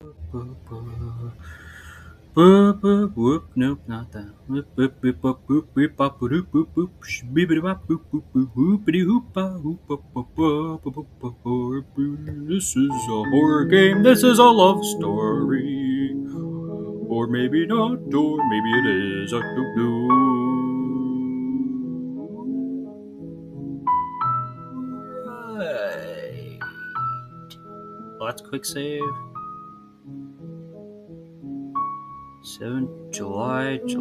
Boop, boop, whoop, nope, not that. Boop, boop, boop, boop, boop, boop, bop, boop, boop, boop, bibbidi bop, boop, boop, boop, whoopity hoopa, hoop, boop, boop, boop, boop, boop, boop, boop. This is a horror game, this is a love story. Or maybe not, or maybe it is, I don't know. Right. Let's quick save. 7 July. Should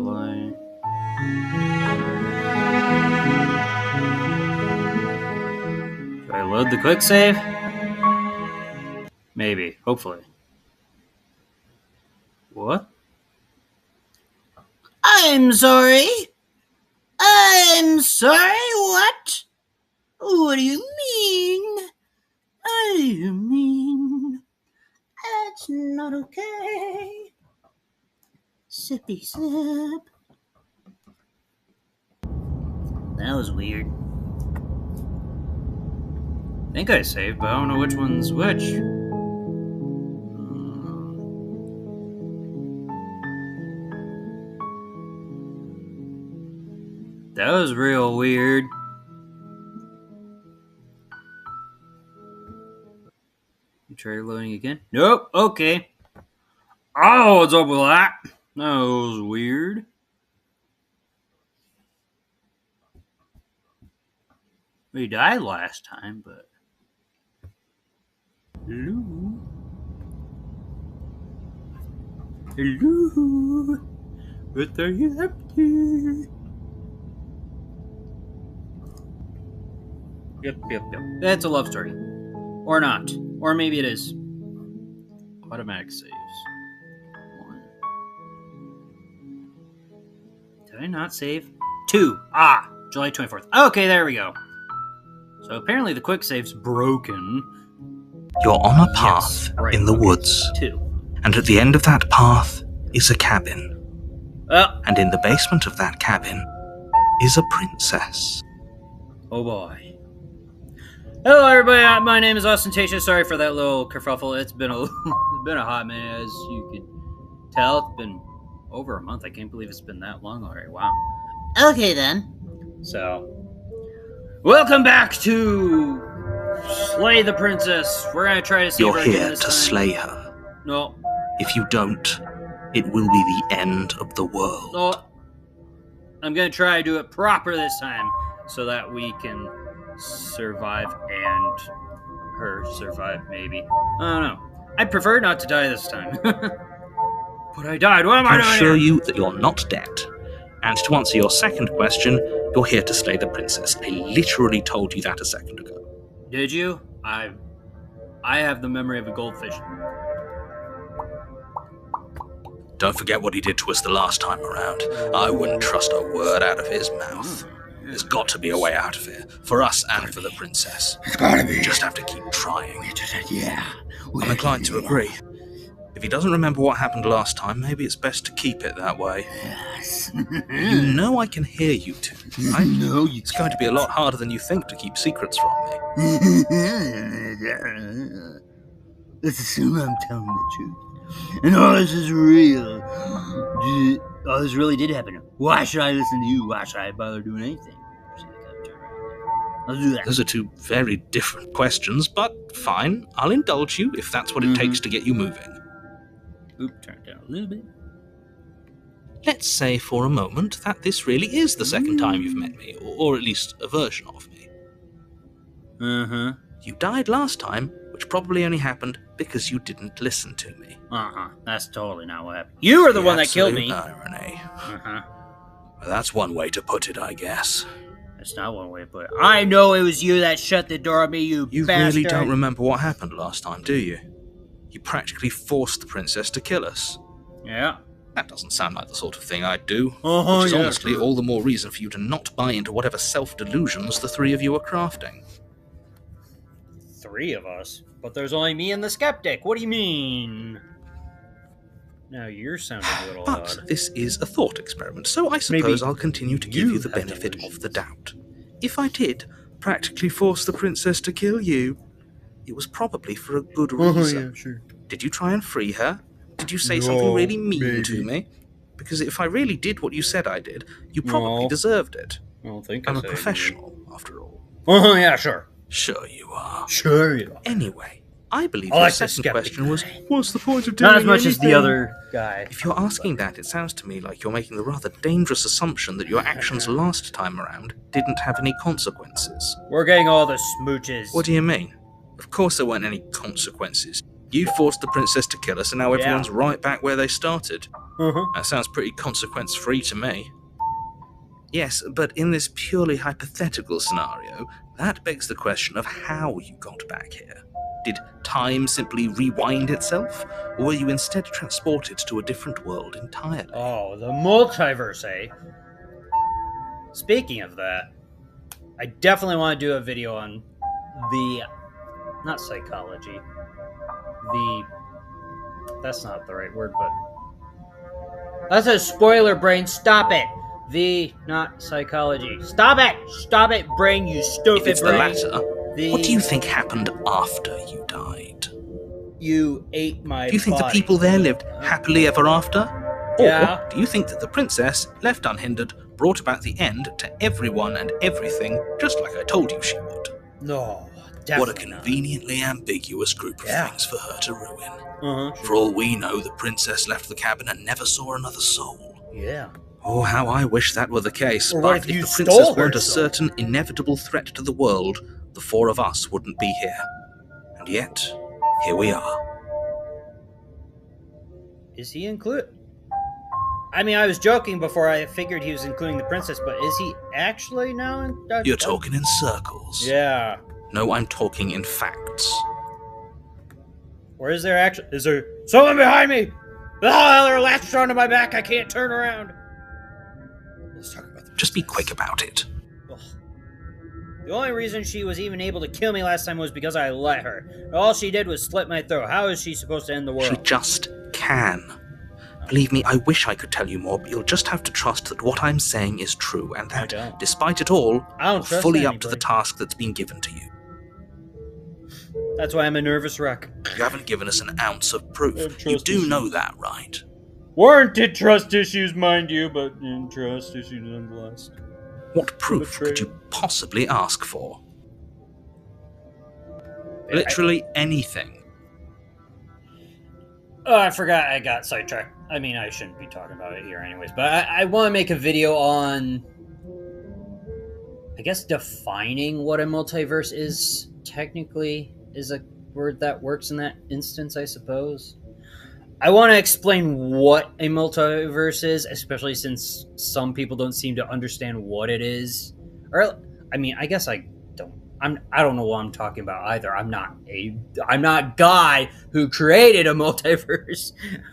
I load the quick save? Maybe, hopefully. What? I'm sorry. I'm sorry, what? What do you mean? I mean, that's not okay. Sippy sip. That was weird. I think I saved, but I don't know which one's which. That was real weird. Try loading again. Nope. Okay. Oh, what's up with that? That was weird. We died last time, but hello. Hello. What are you up to? Yep. That's a love story. Or not. Or maybe it is. Automatic saves. 1. Did I not save? 2. July 24th. Okay, there we go. So apparently the quick save's broken. You're on a path in the woods. 2. And at the end of that path is a cabin. Oh. And in the basement of that cabin is a princess. Oh boy. Hello everybody, my name is Ostentatious. Sorry for that little kerfuffle. It's been a hot minute, as you can tell. It's been over a month. I can't believe it's been that long already. Wow. Okay then. So, welcome back to Slay the Princess. We're gonna try to see You're if I can here this to time. slay her. No. If you don't, it will be the end of the world. No. I'm gonna try to do it proper this time, so that we can survive and her survive, maybe. I don't know. I'd prefer not to die this time. But I died. What am I doing I'll assure here? you that you're not dead. And to answer your second question, you're here to slay the princess. I literally told you that a second ago. Did you? I have the memory of a goldfish. Don't forget what he did to us the last time around. I wouldn't trust a word out of his mouth. There's got to be a way out of here, for us and for the princess. It's gotta be. We just have to keep trying. Yeah. I'm inclined to agree. If he doesn't remember what happened last time, maybe it's best to keep it that way. Yes. You know I can hear you two, right? No, you It's going to be a lot harder than you think to keep secrets from me. Let's assume I'm telling the truth. And all this is real. All this really did happen. Why should I listen to you? Why should I bother doing anything? I'll do that. Those are two very different questions, but fine. I'll indulge you if that's what it takes to get you moving. Oop, turn it down a little bit. Let's say for a moment that this really is the second time you've met me, or at least a version of me. Uh-huh. You died last time, which probably only happened because you didn't listen to me. That's totally not what happened. You were the one that killed me. Irony. Uh-huh. Well, that's one way to put it, I guess. That's not one way to put it. I know it was you that shut the door on me, you bastard. Really don't remember what happened last time, do you? You practically forced the princess to kill us. Yeah. That doesn't sound like the sort of thing I'd do. Uh-huh, which is yeah, honestly true. all the more reason for you to not buy into whatever self-delusions the three of you are crafting. 3 of us? But there's only me and the skeptic. What do you mean? Now you're sounding a little But odd. this is a thought experiment, so I suppose I'll continue to give you the benefit of the doubt. If I did practically force the princess to kill you, it was probably for a good reason. Sure. Did you try and free her? Did you say something really mean to maybe. me? Because if I really did what you said I did, you probably No. deserved it. I don't think I'm I a said professional, after all. Oh, yeah, sure. Sure you are. Sure you are. Anyway, I believe I your like the second skeptic question was, guy. what's the point of doing Not as much as the anything? other guy. If you're asking that, it sounds to me like you're making the rather dangerous assumption that your actions last time around didn't have any consequences. We're getting all the smooches. What do you mean? Of course there weren't any consequences. You forced the princess to kill us, and now everyone's right back where they started. Uh-huh. That sounds pretty consequence-free to me. Yes, but in this purely hypothetical scenario, that begs the question of how you got back here. Did time simply rewind itself, or were you instead transported to a different world entirely? Oh, the multiverse, eh? Speaking of that, I definitely want to do a video on the... not psychology. That's not the right word, but... That's a spoiler, brain. Stop it! Not psychology. Stop it! Stop it, brain, you stupid If it's brain! the latter, what do you think happened after you died? You ate my Do you think body. the people there lived happily ever after? Yeah. Or do you think that the princess, left unhindered, brought about the end to everyone and everything, just like I told you she would? No, What a definitely not. conveniently ambiguous group of Yeah. things for her to ruin. Uh-huh. For all we know, the princess left the cabin and never saw another soul. Yeah. Oh, how I wish that were the case. Or what But if you the stole princess her weren't a soul? certain inevitable threat to the world, the four of us wouldn't be here. And yet, here we are. Is he included? I mean, I was joking before I figured he was including the princess, but is he actually now? You're talking in circles. Yeah. No, I'm talking in facts. Or is there actually... Is there... Someone behind me! Oh, they're latched onto my back. I can't turn around. Let's talk about the Just be princess. quick about it. Ugh. The only reason she was even able to kill me last time was because I let her. All she did was slit my throat. How is she supposed to end the world? She just can. Believe me, I wish I could tell you more, but you'll just have to trust that what I'm saying is true, and I that, don't. despite it all, I don't you're trust fully up to the anybody. task that's been given to you. That's why I'm a nervous wreck. You haven't given us an ounce of proof. Trust You do issues. know that, right? Warranted trust issues, mind you, but trust issues nonetheless. What proof could you possibly ask for? Literally anything. Oh, I forgot I got sidetracked. I mean, I shouldn't be talking about it here anyways, but I want to make a video on, I guess, defining what a multiverse is, technically, is a word that works in that instance, I suppose. I want to explain what a multiverse is, especially since some people don't seem to understand what it is. Or, I mean, I guess I don't know what I'm talking about either. I'm not Guy who created a multiverse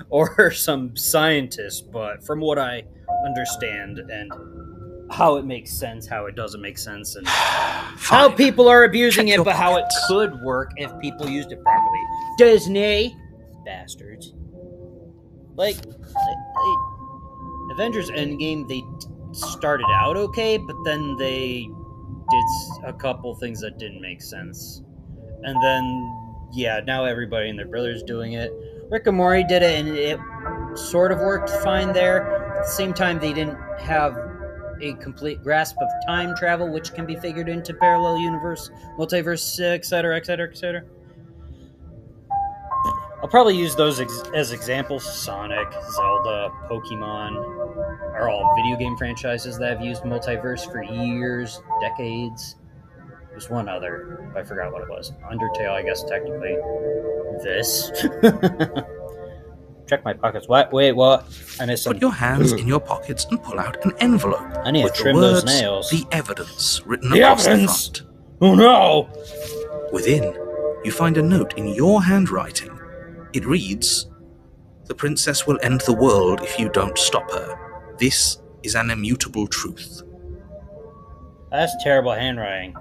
or some scientist, but from what I understand and how it makes sense, how it doesn't make sense, and how Fine. people are abusing Check it, your but how it pockets. could work if people used it properly. Disney bastards. Like Avengers Endgame, they started out okay, but then they did a couple things that didn't make sense. And then, yeah, now everybody and their brother's doing it. Rick and Morty did it, and it sort of worked fine there. At the same time, they didn't have a complete grasp of time travel, which can be figured into parallel universe, multiverse, etc., etc., etc. I'll probably use those as examples. Sonic, Zelda, Pokemon are all video game franchises that have used multiverse for years, decades. There's one other, I forgot what it was. Undertale, I guess, technically. This. Check my pockets. What? Wait, what? I missed Put some. your hands in your pockets and pull out an envelope. I need to with the trim those words, nails. The evidence written The across evidence! the front. Oh no! Within, you find a note in your handwriting. It reads, "The princess will end the world if you don't stop her. This is an immutable truth." That's terrible handwriting.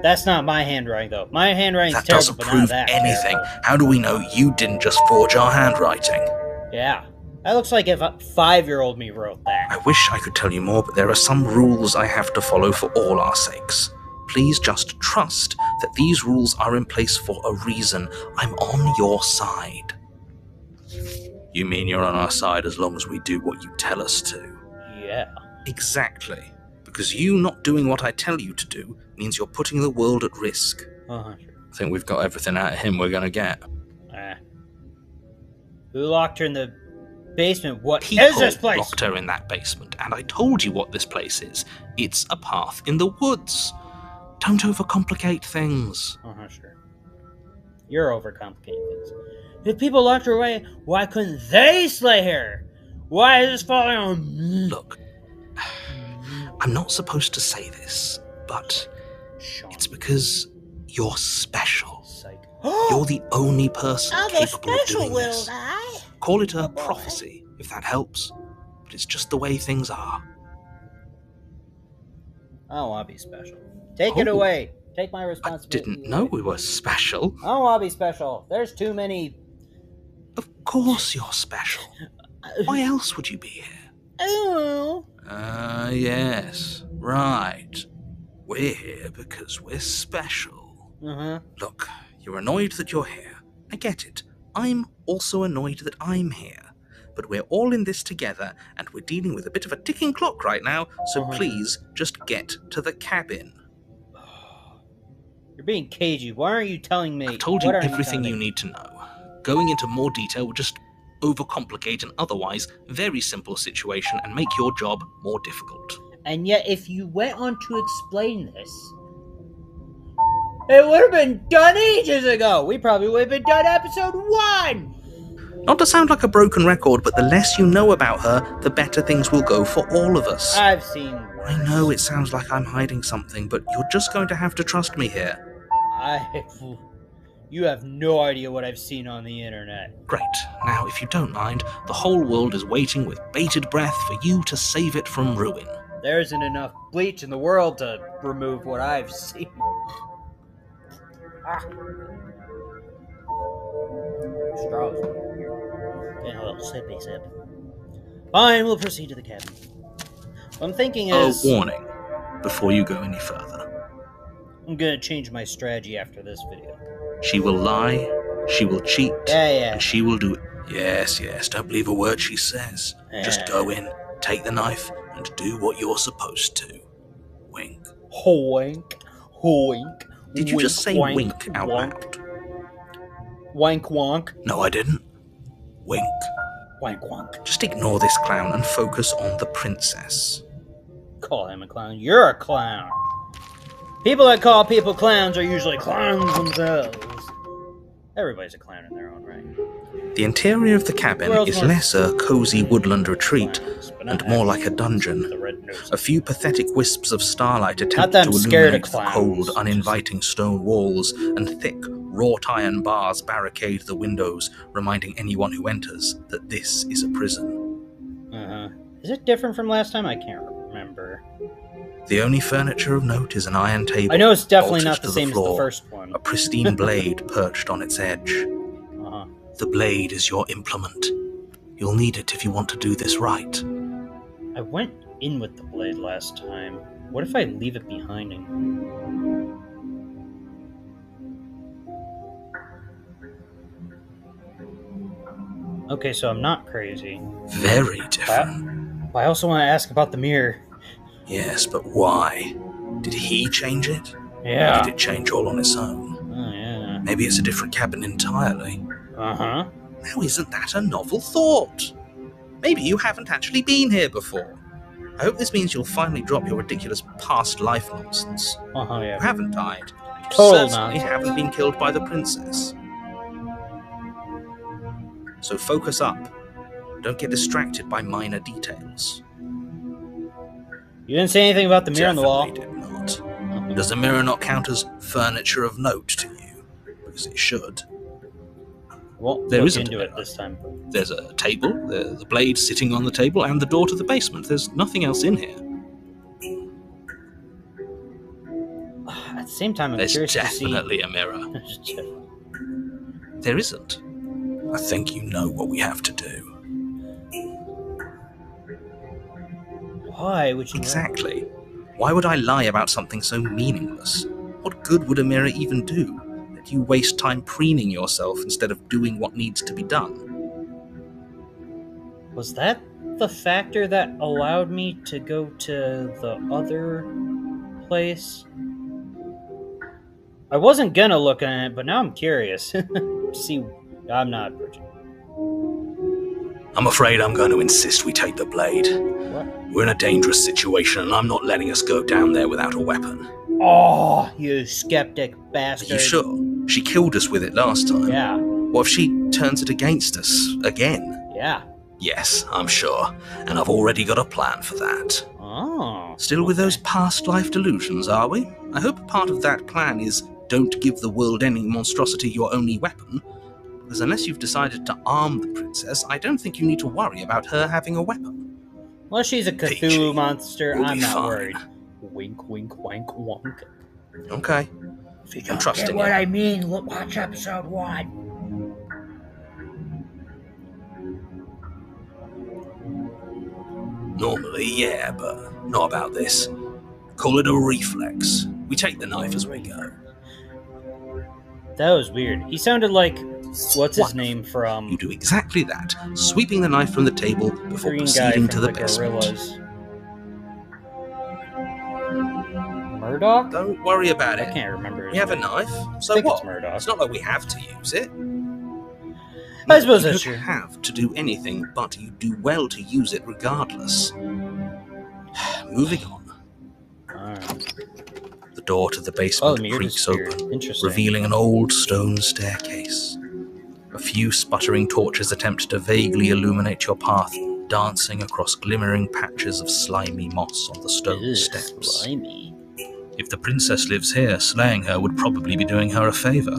That's not my handwriting, though. My handwriting's That terrible, doesn't but not prove that anything. terrible. How do we know you didn't just forge our handwriting? Yeah. That looks like if a 5-year-old me wrote that. I wish I could tell you more, but there are some rules I have to follow for all our sakes. Please just trust that these rules are in place for a reason. I'm on your side. You mean you're on our side as long as we do what you tell us to? Yeah. Exactly. Because you not doing what I tell you to do means you're putting the world at risk. Sure. I think we've got everything out of him we're going to get. Who locked her in the basement? What People is this place? locked her in that basement, and I told you what this place is. It's a path in the woods. Don't overcomplicate things. Sure. You're overcomplicating things. If people locked her away, why couldn't they slay her? Why is this falling on me? Look, I'm not supposed to say this, but Sean. it's because you're special. Psych. You're the only person capable of doing this. I? Call it a prophecy, if that helps. But it's just the way things are. I don't want to be special. Take it Oh. away. Take my I responsibility. didn't know we were special. I don't want to be special. There's too many. Of course you're special. Why else would you be here? Oh. Yes. Right. We're here because we're special. Look, you're annoyed that you're here. I get it. I'm also annoyed that I'm here. But we're all in this together, and we're dealing with a bit of a ticking clock right now, so please just get to the cabin. You're being cagey. Why aren't you telling me? I've told you What are everything you telling me? need to know. Going into more detail would just overcomplicate an otherwise very simple situation and make your job more difficult. And yet, if you went on to explain this, it would have been done ages ago. We probably would have been done episode 1. Not to sound like a broken record, but the less you know about her, the better things will go for all of us. I've seen. I know it sounds like I'm hiding something, but you're just going to have to trust me here. You have no idea what I've seen on the internet. Great. Now, if you don't mind, the whole world is waiting with bated breath for you to save it from ruin. There isn't enough bleach in the world to remove what I've seen. Straws. Getting a little sippy sip. Fine, we'll proceed to the cabin. What I'm thinking is... warning, before you go any further. I'm gonna change my strategy after this video. She will lie, she will cheat, Yeah. and she will do... Yes, don't believe a word she says. Just Yeah. go in, take the knife, and do what you're supposed to. Wink. Hoink. Hoink. Did you just say wank, wink out wank. loud? Wank wonk. No, I didn't. Wink. Wank wonk. Just ignore this clown and focus on the princess. Call him a clown. You're a clown. People that call people clowns are usually clowns themselves. Everybody's a clown in their own right. The interior of the cabin World's is most less a cozy woodland retreat Clowns, but and not more like a actually dungeon. the red nose. A few pathetic wisps of starlight Not attempt that to I'm scared of illuminate the clowns. cold, uninviting stone walls, and thick, wrought iron bars barricade the windows, reminding anyone who enters that this is a prison. Is it different from last time? I can't remember. The only furniture of note is an iron table. I know it's definitely bolted not to the same as the floor, first one. a pristine blade perched on its edge. Uh-huh. The blade is your implement. You'll need it if you want to do this right. I went in with the blade last time. What if I leave it behind him? Okay, so I'm not crazy. Very different. But I also want to ask about the mirror. Yes, but why? Did he change it? Or Yeah. did it change all on its own? Oh, yeah. Maybe it's a different cabin entirely. Uh-huh. Now, isn't that a novel thought? Maybe you haven't actually been here before. I hope this means you'll finally drop your ridiculous past life nonsense. Uh-huh, You yeah. haven't died. You Total certainly nonsense. haven't been killed by the princess. So focus up. Don't get distracted by minor details. You didn't say anything about the mirror on the wall. Definitely did not. Uh-huh. Does the mirror not count as furniture of note to you? Because it should. Won't There look isn't into a it mirror. this time. There's a table, the blade sitting on the table, and the door to the basement. There's nothing else in here. At the same time, I'm There's curious to see... definitely a mirror. There isn't. I think you know what we have to do. Why would you... Exactly. Why would I lie about something so meaningless? What good would a mirror even do? That you waste time preening yourself instead of doing what needs to be done. Was that the factor that allowed me to go to the other place? I wasn't gonna look at it, but now I'm curious. See, I'm not approaching. I'm afraid I'm going to insist we take the blade. What? We're in a dangerous situation and I'm not letting us go down there without a weapon. Oh, you skeptic Are bastard. you sure? She killed us with it last time. Yeah, What if she turns it against us again? yeah. Yes, I'm sure. And I've already got a plan for that. Oh. Still with okay. those past life delusions, are we? I hope part of that plan is don't give the world any monstrosity your only weapon. Because unless you've decided to arm the princess, I don't think you need to worry about her having a weapon. Well, she's a Cthulhu Peachy, monster. we'll I'm be not fine. worried. Wink, wink, wank, wonk. Okay. If you I'm don't trusting get what you. I mean, watch episode 1. Normally, yeah, but not about this. Call it a reflex. We take the knife as we go. That was weird. He sounded like what's his name You from do exactly that, sweeping the knife from the table before Green Guy proceeding from to the the basement. Gorillas. Murdoch? Don't worry about I it. can't remember. His We have a name. knife, I so think what? it's Murdoch. It's not like we have to use it. I suppose you that's don't true. have to do anything, but you do well to use it regardless. Moving on. Alright. The door to the Oh, basement the mirror creaks disappeared. open, Interesting. revealing an old stone staircase. A few sputtering torches attempt to vaguely illuminate your path, dancing across glimmering patches of slimy moss on the stone Ugh, steps. slimy. If the princess lives here, slaying her would probably be doing her a favor.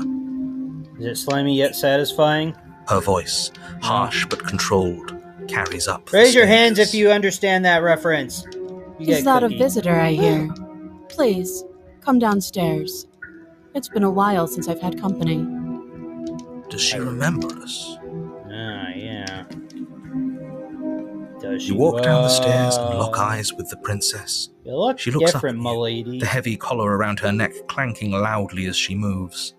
Is it slimy yet satisfying? Her voice, harsh but controlled, carries up the Raise your hands stairs. if you understand that reference. You Is get that a cookie. visitor I hear? Please, come downstairs. It's been a while since I've had company. Does she remember us? Ah, yeah. Does she? You walk down the stairs and lock eyes with the princess. You look She looks different, up at you, m'lady. the heavy collar around her neck clanking loudly as she moves.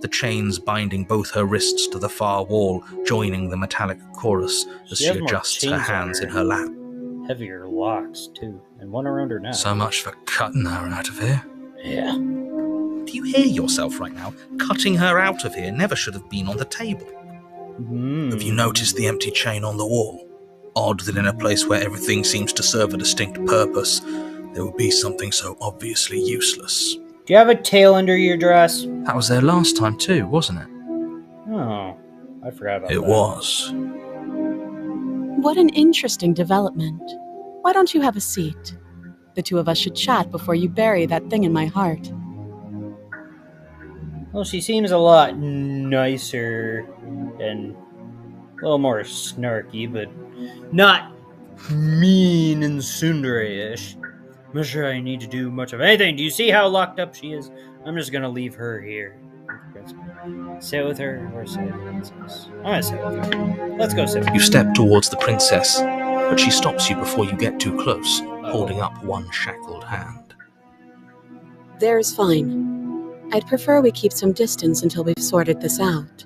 The chains binding both her wrists to the far wall, joining the metallic chorus as She she has more adjusts her chains on hands her. in her lap. Heavier locks, too. And one around her neck. So much for cutting her out of here. Yeah. Do you hear yourself right now? Cutting her out of here never should have been on the table. Have you noticed the empty chain on the wall? Odd that in a place where everything seems to serve a distinct purpose, there would be something so obviously useless. Do you have a tail under your dress? That was there last time too, wasn't it? Oh, I forgot about that. It was. What an interesting development. Why don't you have a seat? The two of us should chat before you bury that thing in my heart. Well, she seems a lot nicer and a little more snarky, but not mean and tsundere-ish. I'm not sure I need to do much of anything. Do you see how locked up she is? I'm just gonna leave her here. Sit with her or sit with the princess? I'm gonna sit with her. Let's go sit with her. You step towards the princess, but she stops you before you get too close, holding up one shackled hand. There's fine. I'd prefer we keep some distance until we've sorted this out.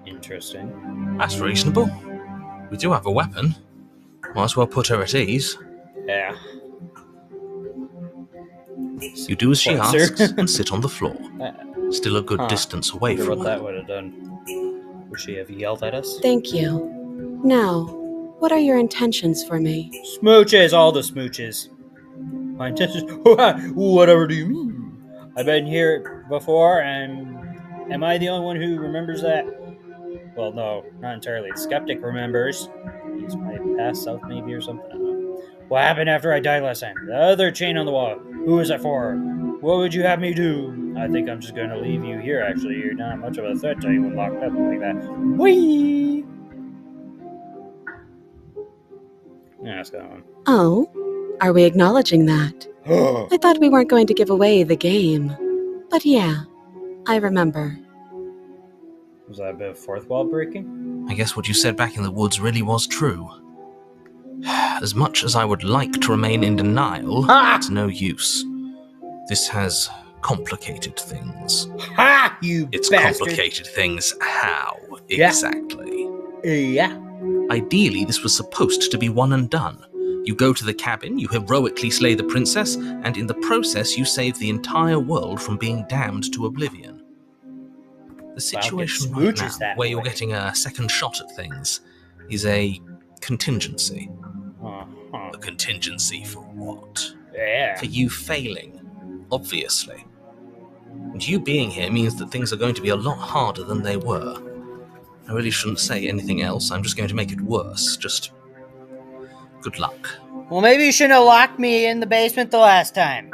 Interesting. That's reasonable. We do have a weapon. Might as well put her at ease. Yeah. You do as she Closer. asks and sit on the floor, still a good Huh. distance away Wonder from what that her. would have done. Would she have yelled at us? Thank you. Now, what are your intentions for me? Smooches, all the smooches. My intentions. Whatever do you mean? I've been here before, and am I the only one who remembers that? Well, no, not entirely. The skeptic remembers. He's my past self, maybe, or something. I don't know. What happened after I died last time? The other chain on the wall. Who is that for? What would you have me do? I think I'm just going to leave you here, actually. You're not much of a threat to anyone locked up like that. Whee! Yeah, it's going. Oh, are we acknowledging that? I thought we weren't going to give away the game. But yeah, I remember. Was that a bit of fourth wall breaking? I guess what you said back in the woods really was true. as much as I would like to remain in denial, Ha! it's no use. This has complicated things. Ha! You It's bastard. complicated things. How Yeah. exactly? Yeah. Ideally, this was supposed to be one and done. You go to the cabin, you heroically slay the princess, and in the process you save the entire world from being damned to oblivion. The situation right now, smooches that where you're way. getting a second shot at things, is a contingency. Uh-huh. A contingency for what? Yeah. For you failing, obviously. And you being here means that things are going to be a lot harder than they were. I really shouldn't say anything else, I'm just going to make it worse. Just good luck. Well, maybe you shouldn't have locked me in the basement the last time.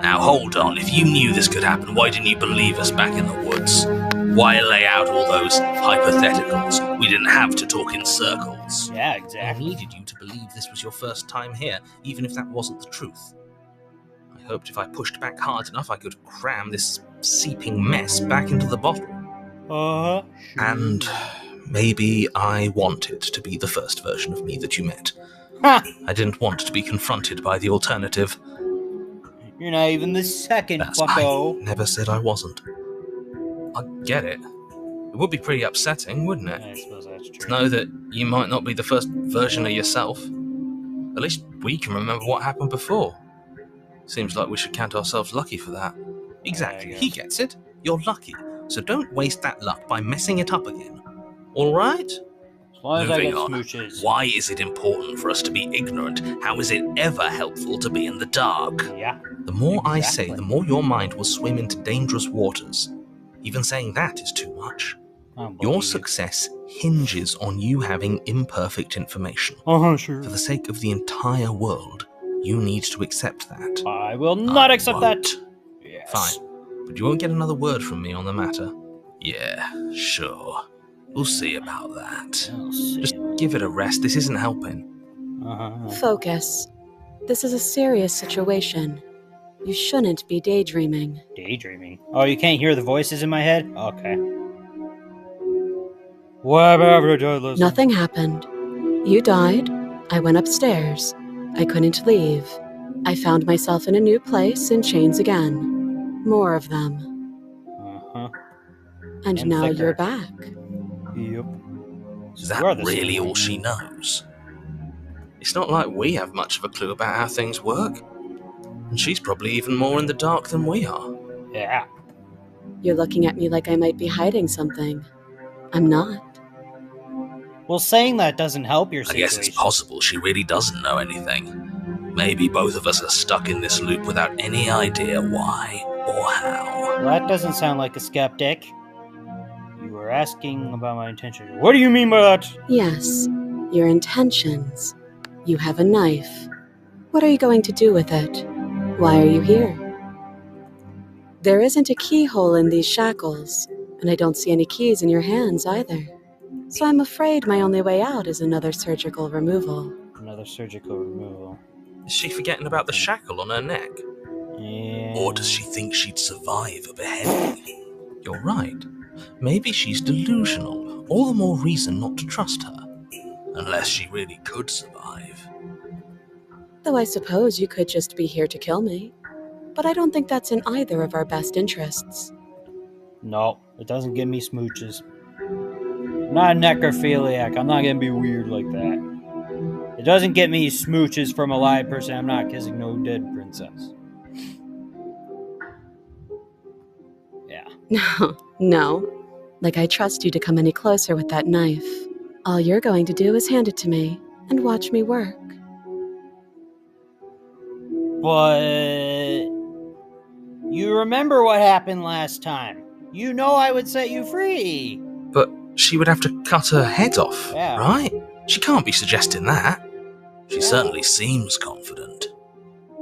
Now hold on, if you knew this could happen, why didn't you believe us back in the woods? Why lay out all those hypotheticals? We didn't have to talk in circles. Yeah, I exactly. needed you to believe this was your first time here, even if that wasn't the truth. I hoped if I pushed back hard enough, I could cram this seeping mess back into the bottle. Uh-huh. And maybe I wanted to be the first version of me that you met. Ha! I didn't want to be confronted by the alternative. You're not even the second, I fucko. never said I wasn't. I get it. It would be pretty upsetting, wouldn't it? I suppose that's To true. know that you might not be the first version of yourself. At least we can remember what happened before. Seems like we should count ourselves lucky for that. Exactly, Yeah, I he gets it. You're lucky. So don't waste that luck by messing it up again. Alright? As long as I Moving get on. smooches. Why is it important for us to be ignorant? How is it ever helpful to be in the dark? Yeah. The more I say, Exactly. the more your mind will swim into dangerous waters. Even saying that is too much. I don't Your believe you. success hinges on you having imperfect information. Uh-huh, sure. For the sake of the entire world, you need to accept that. I will not I accept that. won't. Yes. Fine. But you won't get another word from me on the matter. Yeah, sure. We'll see about that. I'll see. Just give it a rest. This isn't helping. Uh-huh. Focus. This is a serious situation. You shouldn't be daydreaming. Daydreaming. Oh, you can't hear the voices in my head? Okay. Whatever, listen. Nothing happened. You died. I went upstairs. I couldn't leave. I found myself in a new place in chains again. More of them. Uh-huh. And And now thicker. you're back. Yep. Is You are that the really same. all she knows? It's not like we have much of a clue about how things work. And she's probably even more in the dark than we are. Yeah. You're looking at me like I might be hiding something. I'm not. Well, saying that doesn't help your I situation. guess it's possible she really doesn't know anything. Maybe both of us are stuck in this loop without any idea why or how. Well, that doesn't sound like a skeptic. You were asking about my intention. What do you mean by that? Yes, your intentions. You have a knife. What are you going to do with it? Why are you here? There isn't a keyhole in these shackles, and I don't see any keys in your hands either. So I'm afraid my only way out is another surgical removal. Another surgical removal. Is she forgetting about the shackle on her neck? Yeah. Or does she think she'd survive a beheading? You're right. Maybe she's delusional. All the more reason not to trust her. Unless she really could survive. Oh, Though I suppose you could just be here to kill me. But I don't think that's in either of our best interests. No, it doesn't give me smooches. I'm not a necrophiliac. I'm not gonna be weird like that. It doesn't get me smooches from a live person. I'm not kissing no dead princess. Yeah. No. Like I trust you to come any closer with that knife. All you're going to do is hand it to me and watch me work. But you remember what happened last time. You know I would set you free. But she would have to cut her head off, Yeah. right? She can't be suggesting that. She Yeah. certainly seems confident.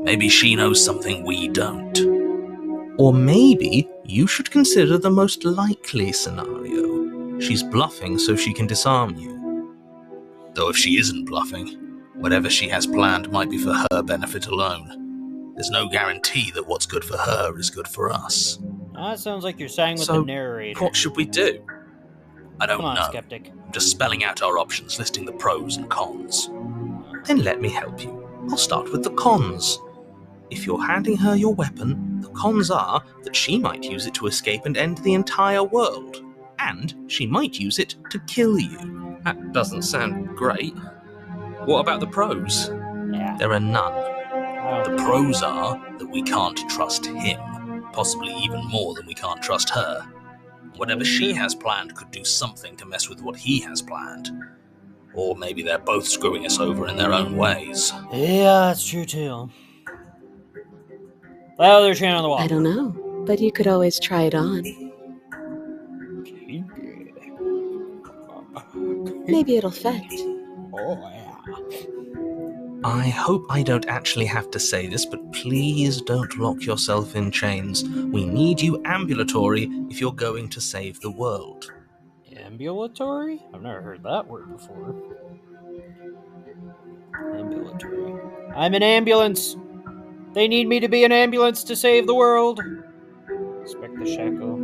Maybe she knows something we don't. Or maybe you should consider the most likely scenario. She's bluffing so she can disarm you. Though if she isn't bluffing, whatever she has planned might be for her benefit alone. There's no guarantee that what's good for her is good for us. That sounds like you're siding with So, the narrator. What should we do? I don't Come on, know. skeptic. I'm just spelling out our options, listing the pros and cons. Then let me help you. I'll start with the cons. If you're handing her your weapon, the cons are that she might use it to escape and end the entire world. And she might use it to kill you. That doesn't sound great. What about the pros? Yeah. There are none. I The don't pros are that we can't trust him, possibly even more than we can't trust her. Whatever she has planned could do something to mess with what he has planned. Or maybe they're both screwing us over in their own ways. Yeah, that's true too. That other chain on the wall. I don't know, but you could always try it on. Maybe it'll fit. Oh, yeah. I hope I don't actually have to say this, but please don't lock yourself in chains. We need you ambulatory if you're going to save the world. Ambulatory? I've never heard that word before. Ambulatory. I'm an ambulance! They need me to be an ambulance to save the world! Inspect the shackle.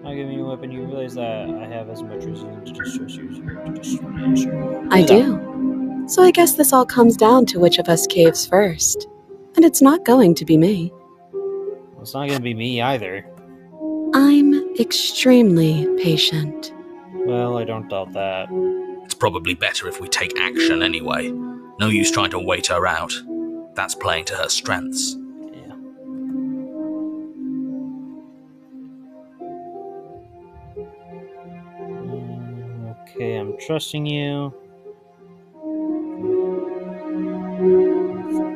I'll give you a weapon. You realize that I have as much reason to distress you as you have to distress me. Sure. I do. So I guess this all comes down to which of us caves first. And it's not going to be me. Well, it's not gonna be me either. I'm extremely patient. Well, I don't doubt that. It's probably better if we take action anyway. No use trying to wait her out. That's playing to her strengths. Yeah. Okay, I'm trusting you.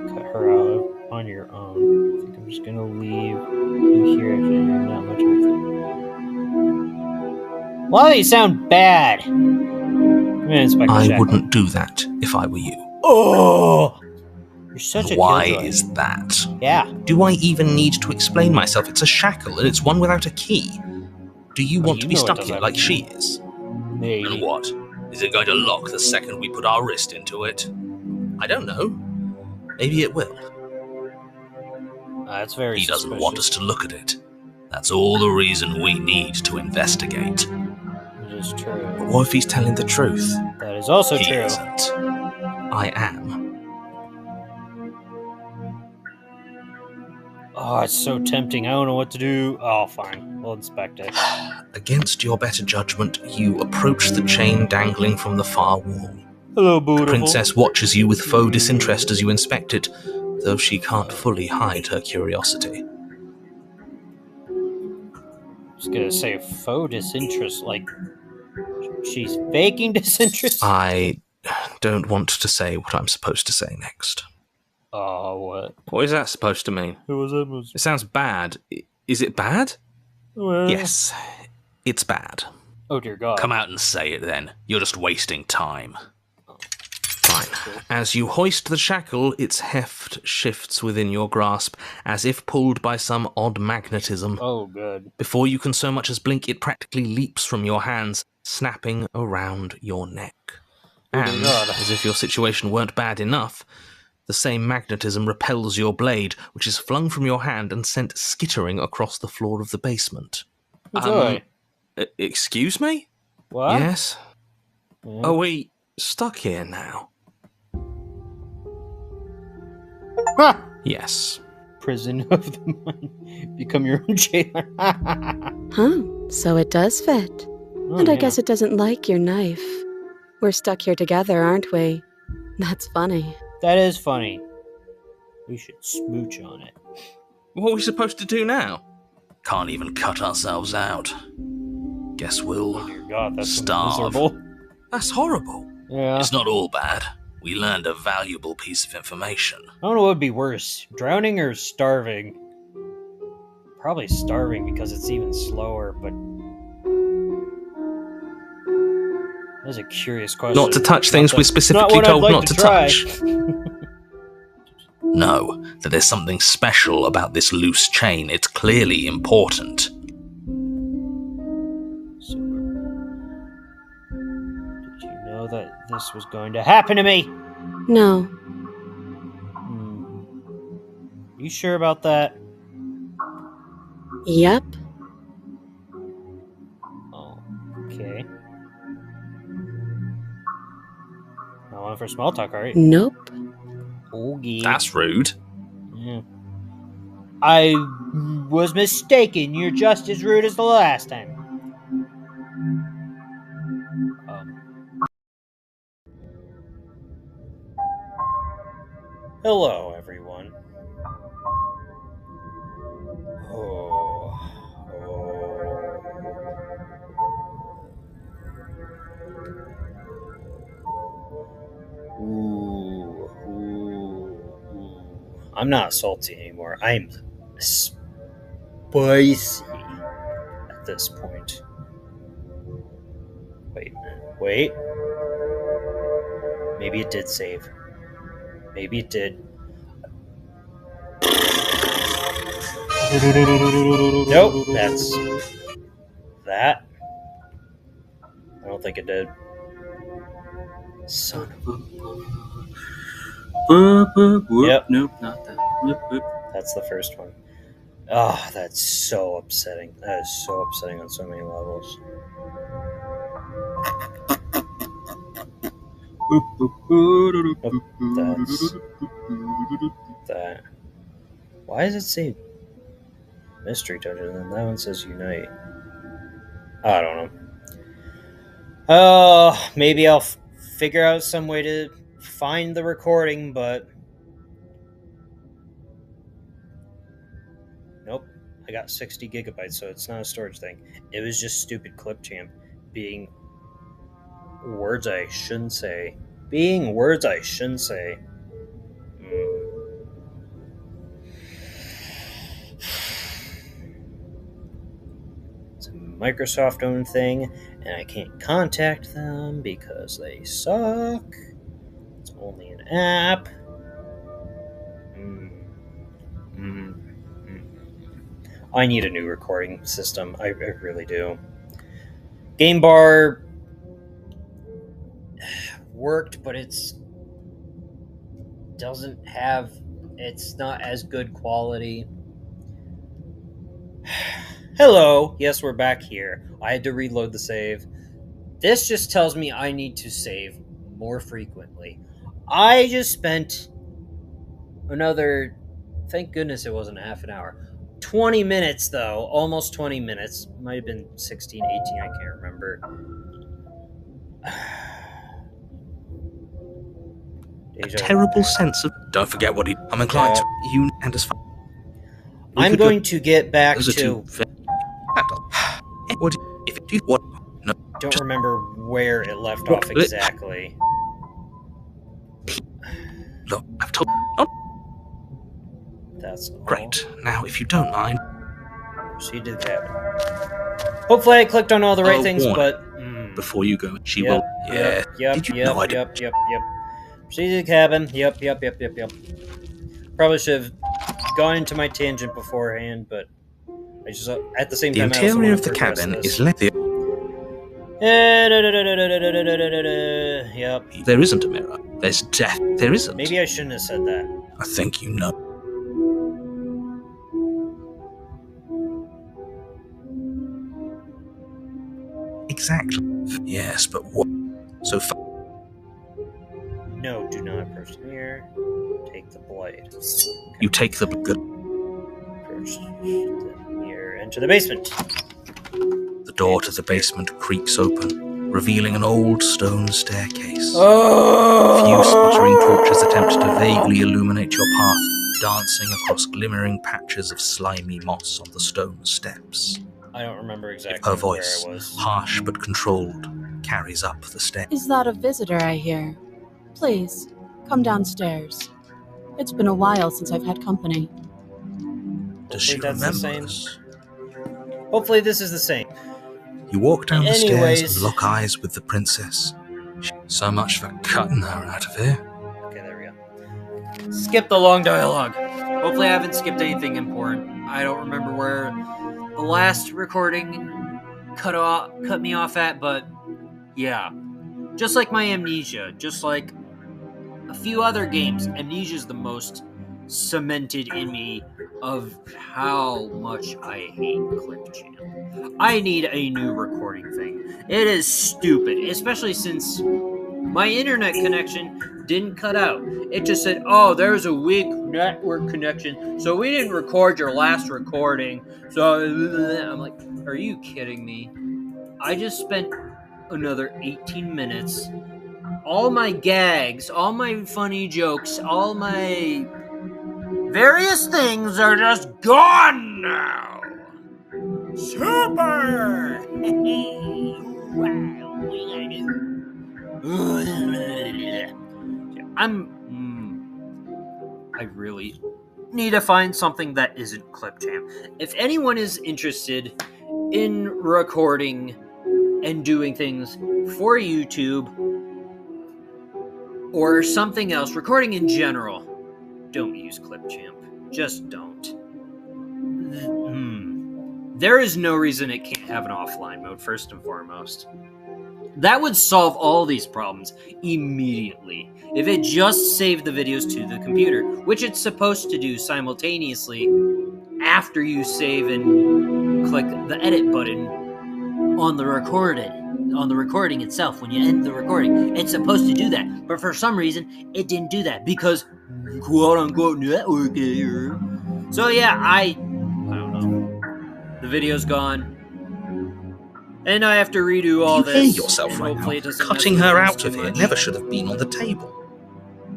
Cut her out on your own. I think I'm just gonna leave you here after you're not much of a thing. Why do you sound bad? I'm gonna inspect the I shackle. wouldn't do that if I were you. Oh! You're such a Why killjoy. is that? Yeah. Do I even need to explain myself? It's a shackle and it's one without a key. Do you want you to be know it stuck doesn't here have like a she key. is? Maybe. And what? Is it going to lock the second we put our wrist into it? I don't know. Maybe it will. That's very He doesn't suspicious. want us to look at it. That's all the reason we need to investigate. It is true. But what if he's telling the truth? That is also He true. isn't. I am. Oh, it's so tempting. I don't know what to do. Oh, fine. We'll inspect it. Against your better judgment, you approach the chain dangling from the far wall. Hello, The beautiful. princess watches you with faux disinterest as you inspect it, though she can't fully hide her curiosity. I was gonna say faux disinterest, like she's faking disinterest. I don't want to say what I'm supposed to say next. Oh, what? What is that supposed to mean? Who was that? It sounds bad. Is it bad? Well, Yes, it's bad. Oh dear God. Come out and say it then. You're just wasting time. Fine. As you hoist the shackle, its heft shifts within your grasp, as if pulled by some odd magnetism. Oh, good. Before you can so much as blink, it practically leaps from your hands, snapping around your neck. Oh, dear And, God. as if your situation weren't bad enough, the same magnetism repels your blade, which is flung from your hand and sent skittering across the floor of the basement. Enjoy. Excuse me? What? Yes? Yeah. Are we stuck here now? Ha! Yes. Prison of the mind. Become your own jailer. Huh, so it does fit. Oh, And I yeah. guess it doesn't like your knife. We're stuck here together, aren't we? That's funny. That is funny. We should smooch on it. What are we supposed to do now? Can't even cut ourselves out. Guess we'll Oh dear God, that's starve. miserable. That's horrible. Yeah. It's not all bad. We learned a valuable piece of information. I don't know what would be worse, drowning or starving. Probably starving because it's even slower, but that's a curious question. Not to touch things Not we're that- specifically not what I'd told like not to try. touch. Know that there's something special about this loose chain. It's clearly important. So, did you know that this was going to happen to me? No, You sure about that? yep. Oh, okay. Not one for small talk, right? Nope. Okay. That's rude. Yeah. I was mistaken. You're just as rude as the last time. Hello, everyone. Ooh. I'm not salty anymore. I'm spicy at this point. Wait. Maybe it did save. Maybe it did. Nope, that's that. I don't think it did. Son of Yep. Nope, not that. That's the first one. Oh, that's so upsetting. That is so upsetting on so many levels. That's that. Why does it say Mystery Dungeon and then that one says Unite? I don't know. Maybe I'll figure out some way to find the recording, but nope. I got 60 gigabytes, so it's not a storage thing. It was just stupid Clipchamp being words I shouldn't say. Being words I shouldn't say. It's a Microsoft-owned thing, and I can't contact them because they suck. It's only an app. I need a new recording system. I really do. Game Bar worked, but it's not as good quality. Hello. Yes, we're back here. I had to reload the save. This just tells me I need to save more frequently. I just spent another, thank goodness it wasn't half an hour. 20 minutes, though. Almost 20 minutes. Might have been 16, 18, I can't remember. A terrible sense of... Don't forget what I'm inclined to... You and as far... I'm going to get back to... What if you... What? No. Don't remember where it left off exactly. Look, I've told... That's all. Great. Now, if you don't mind... Proceed to the cabin. Hopefully I clicked on all the right things, but... Before you go, she will... Yeah. Yep. Proceed to the cabin. Yep. Probably should have gone into my tangent beforehand, but... I just, at the same time... The interior of the cabin is left... Yep. There isn't a mirror. There's death. There isn't. Maybe I shouldn't have said that. I think you know. Exactly. Yes, but what? So far. No, do not approach the mirror. Take the blade. Okay. You take the good. Approach the mirror. Enter the basement. The door to the basement creaks open, revealing an old stone staircase. Oh! A few sputtering torches attempt to vaguely illuminate your path, dancing across glimmering patches of slimy moss on the stone steps. I don't remember exactly Her voice, where I was. harsh but controlled, carries up the stairs. Is that a visitor I hear? Please, come downstairs. It's been a while since I've had company. Does she Hopefully that's the remember same. us? Hopefully this is the same. You walk down the stairs Anyways. and lock eyes with the princess. So much for cutting her out of here. Okay, there we go. Skip the long dialogue. Hopefully I haven't skipped anything important. I don't remember where the last recording cut me off at, but yeah. Just like my Amnesia, just like a few other games, Amnesia is the most cemented in me of how much I hate Clipchamp. I need a new recording thing. It is stupid, especially since My internet connection didn't cut out. It just said, oh, there's a weak network connection, so we didn't record your last recording. So I'm like, are you kidding me? I just spent another 18 minutes. All my gags, all my funny jokes, all my various things are just gone now. Super! Wow, what you gonna do? I really need to find something that isn't Clipchamp. If anyone is interested in recording and doing things for YouTube or something else, recording in general, don't use Clipchamp. Just don't. There is no reason it can't have an offline mode, first and foremost. That would solve all these problems immediately if it just saved the videos to the computer, which it's supposed to do simultaneously after you save and click the edit button on the recording itself. When you end the recording, it's supposed to do that, but for some reason it didn't do that because quote-unquote network error. So yeah, I don't know. The video's gone. And I have to redo all this. You hear yourself right now. Cutting her out of here never should have been on the table. I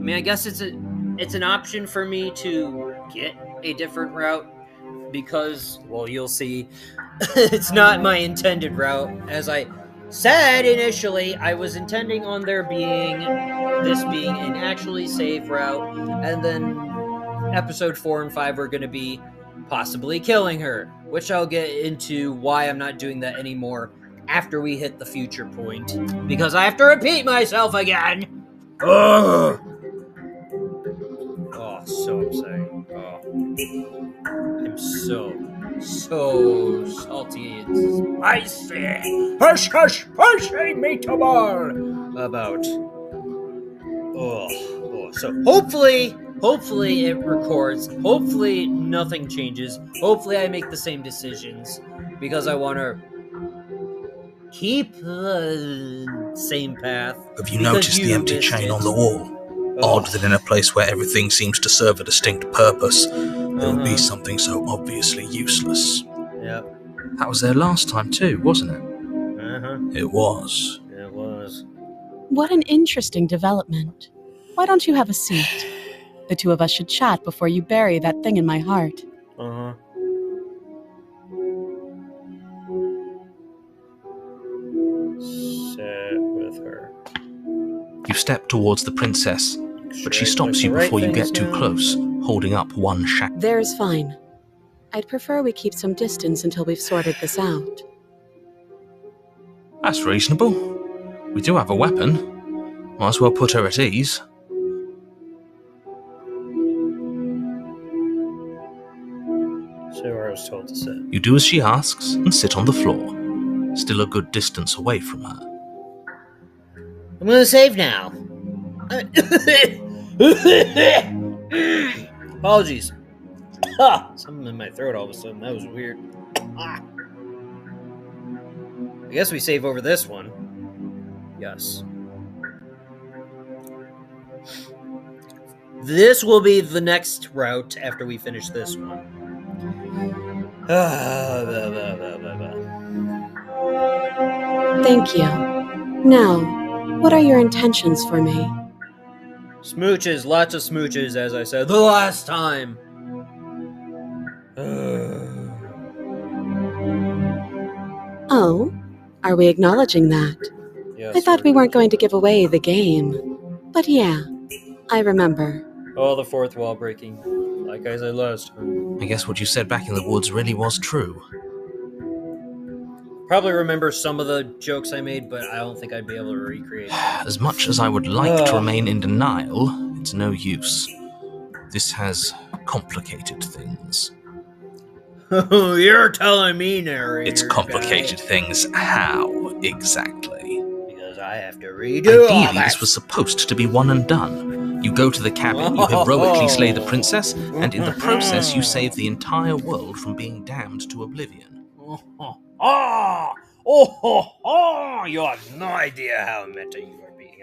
mean, I guess it's an option for me to get a different route because, well, you'll see, it's not my intended route. As I said initially, I was intending on this being an actually safe route, and then episode 4 and 5 are going to be possibly killing her, which I'll get into why I'm not doing that anymore after we hit the future point, because I have to repeat myself again. Ugh. Oh, so upsetting. Oh. I'm so salty and spicy. Hush, hush, spicy meatball. About. So hopefully it records. Hopefully nothing changes. Hopefully I make the same decisions because I want to keep the same path. Have you noticed the empty chain on the wall? Odd that in a place where everything seems to serve a distinct purpose, there would be something so obviously useless. Yep. That was there last time too, wasn't it? It was. It was. What an interesting development. Why don't you have a seat? The two of us should chat before you bury that thing in my heart. Sit with her. You step towards the princess, but she stops you before you get too close, holding up one shack. There's fine. I'd prefer we keep some distance until we've sorted this out. That's reasonable. We do have a weapon. Might as well put her at ease. So where I was told to sit. You do as she asks and sit on the floor, still a good distance away from her. I'm gonna save now. Apologies. Something in my throat all of a sudden. That was weird. I guess we save over this one. Yes. This will be the next route after we finish this one. Thank you. Now, what are your intentions for me? Smooches, lots of smooches, as I said the last time. Oh, are we acknowledging that? Yes, I thought we weren't going to give away the game. But yeah, I remember. Oh, the fourth wall breaking. Like I said last time. I guess what you said back in the woods really was true. Probably remember some of the jokes I made, but I don't think I'd be able to recreate them. As much as I would like to remain in denial, it's no use. This has complicated things. Oh, you're telling me, narrator. It's complicated things. How exactly? Because I have to redo all Ideally, that. this was supposed to be one and done. You go to the cabin, you heroically slay the princess, and in the process you save the entire world from being damned to oblivion. You have no idea how meta you are being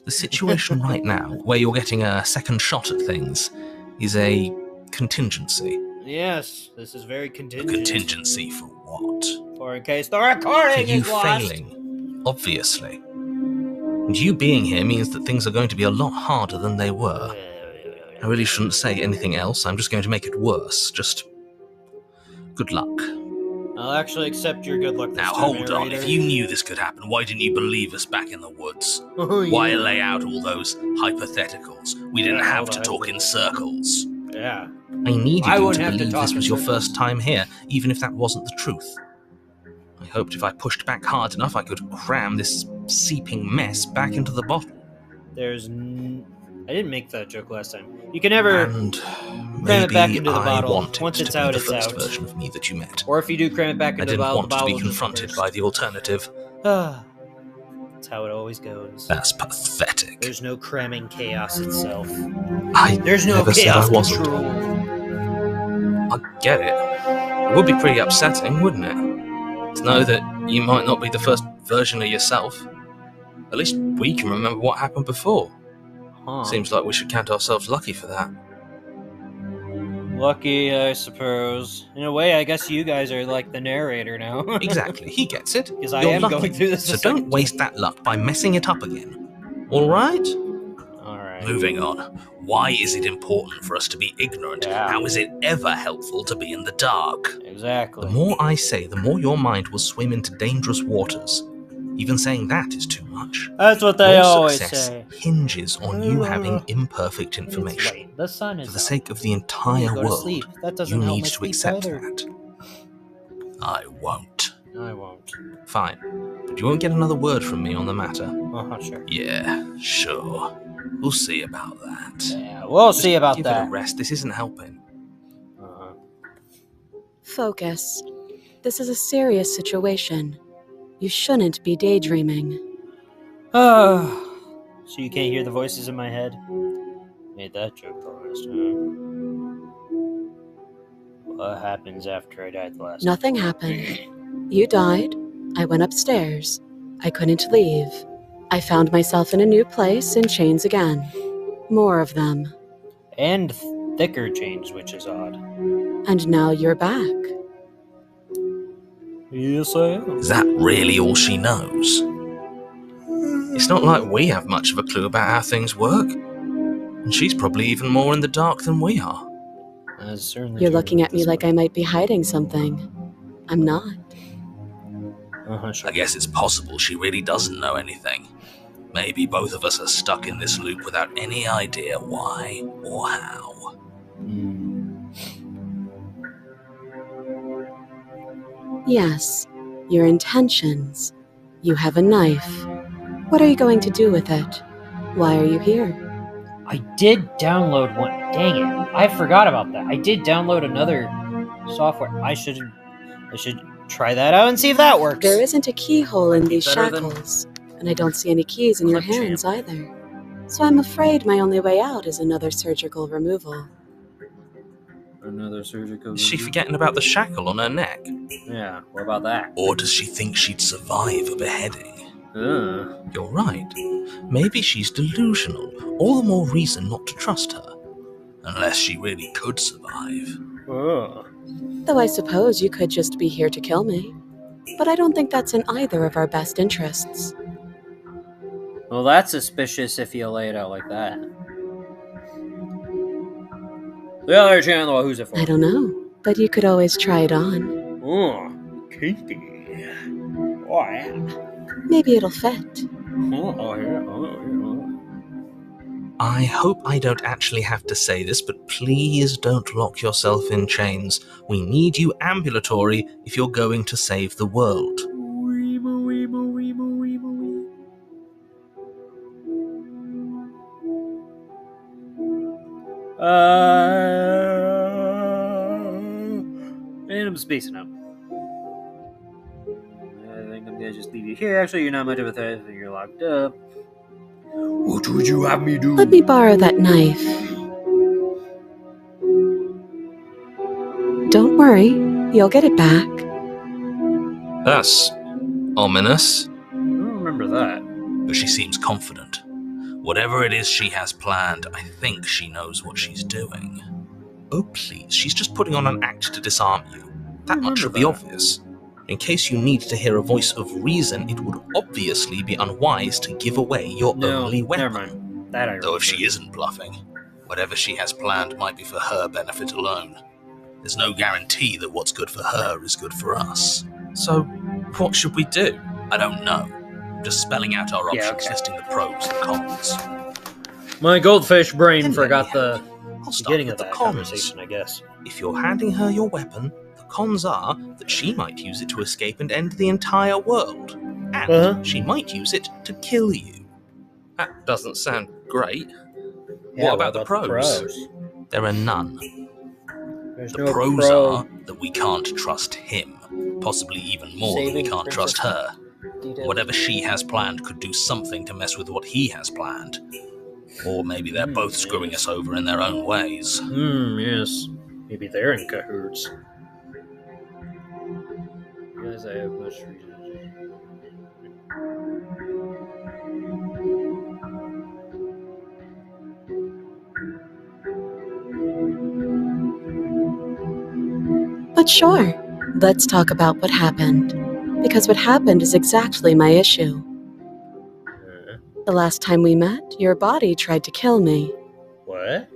The situation right now, where you're getting a second shot at things, is a contingency. Yes, this is very A contingent. contingency for what? For in case the For recording you is lost. failing, obviously. And you being here means that things are going to be a lot harder than they were. I really shouldn't say anything else. I'm just going to make it worse. Just good luck. I'll actually accept your good luck this Now time, hold on. narrator. If you knew this could happen, why didn't you believe us back in the woods? Oh, Why yeah. lay out all those hypotheticals? We didn't Yeah, have all to the talk in circles. Yeah. I needed I you wouldn't to have to believe talk this in was your circles. first time here, even if that wasn't the truth. I hoped if I pushed back hard enough, I could cram this seeping mess back into the bottle. I didn't make that joke last time. You can never, And cram maybe it back into the I bottle. wanted Once it's to out, be the it's first out. version of me that you met. or if you do cram it back I into the didn't bottle, want to be will just confronted burst. by the alternative. That's how it always goes. That's pathetic. There's no cramming chaos itself. I There's no never said I chaos wasn't. control. I get it. It would be pretty upsetting, wouldn't it? To know that you might not be the first version of yourself. At least we can remember what happened before. Huh. Seems like we should count ourselves lucky for that. Lucky, I suppose. In a way, I guess you guys are like the narrator now. Exactly, he gets it. Because I You're am lucky, going through this. so a second don't waste that luck by messing it up again. Alright? time. All right. Moving on. Why is it important for us to be ignorant? Yeah. How is it ever helpful to be in the dark? Exactly. The more I say, the more your mind will swim into dangerous waters. Even saying that is too much. That's what they Your always success say. hinges on you having imperfect It's information. late. The sun is For the up. sake of the You entire go to world, sleep. That doesn't you help need my to sleep accept either. that. I won't. I won't. Fine. But you won't get another word from me on the matter. Sure. Yeah, sure. We'll see about that. Yeah, we'll see about Give that. it a rest. This isn't helping. Focus. This is a serious situation. You shouldn't be daydreaming. So you can't hear the voices in my head? Made that joke the last time. What happens after I died the last time? Nothing happened. You died. I went upstairs. I couldn't leave. I found myself in a new place in chains again. More of them. And thicker chains, which is odd. And now you're back. Yes, I am. Is that really all she knows? It's not like we have much of a clue about how things work. And she's probably even more in the dark than we are. That's certainly You're true. looking at me like I might be hiding something. I'm not. Sure. I guess it's possible she really doesn't know anything. Maybe both of us are stuck in this loop without any idea why or how. Yes, your intentions. You have a knife. What are you going to do with it? Why are you here? I did download one. Dang it. I forgot about that. I did download another software. I should try that out and see if that works. There isn't a keyhole in these Better than shackles, and I don't see any keys in your Clip hands champ. either. So I'm afraid my only way out is another surgical removal. Another surgical. Is she forgetting about the shackle on her neck? Yeah, what about that? Or does she think she'd survive a beheading? Ugh. You're right. Maybe she's delusional. All the more reason not to trust her. Unless she really could survive. Ugh. Though I suppose you could just be here to kill me. But I don't think that's in either of our best interests. Well, that's suspicious if you lay it out like that. The other channel, who's it for? I don't know, but you could always try it on. Oh, kinky. Oh, yeah. Maybe it'll fit. Oh, yeah. I hope I don't actually have to say this, but please don't lock yourself in chains. We need you ambulatory if you're going to save the world. And I'm spacing out. I think I'm gonna just leave you here. Actually, you're not much of a threat. You're locked up. What would you have me do? Let me borrow that knife. Don't worry, you'll get it back. That's ominous. I don't remember that. But she seems confident. Whatever it is she has planned, I think she knows what she's doing. Oh, please, she's just putting on an act to disarm you. That much should be obvious. In case you need to hear a voice of reason, it would obviously be unwise to give away your only weapon. Never mind. That I Though if remember. she isn't bluffing, whatever she has planned might be for her benefit alone. There's no guarantee that what's good for her is good for us. So, what should we do? I don't know. Just spelling out our Yeah, options, okay. listing the pros and cons. My goldfish brain Then forgot let the I'll start beginning with of the that cons. conversation, I guess. If you're handing her your weapon, the cons are that she might use it to escape and end the entire world. And Uh-huh. she might use it to kill you. That doesn't sound great. Yeah, What about the pros? There are none. There's The no pros pro are that we can't trust him. Possibly even more than we Saving can't trust Princess her. details. Whatever she has planned could do something to mess with what he has planned. Or maybe they're both screwing us over in their own ways. Yes. Maybe they're in cahoots. Guys, I have much reason. But sure, let's talk about what happened. Because what happened is exactly my issue. The last time we met, your body tried to kill me. What?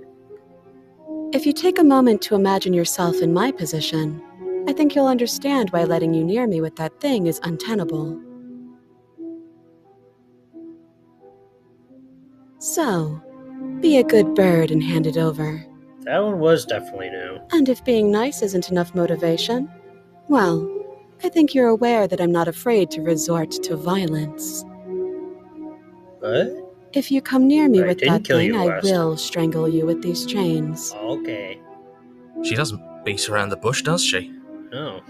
If you take a moment to imagine yourself in my position, I think you'll understand why letting you near me with that thing is untenable. So, be a good bird and hand it over. That one was definitely new. And if being nice isn't enough motivation, well, I think you're aware that I'm not afraid to resort to violence. What? If you come near me I with didn't that kill thing, you I last will strangle you with these chains. Okay. She doesn't beat around the bush, does she? No.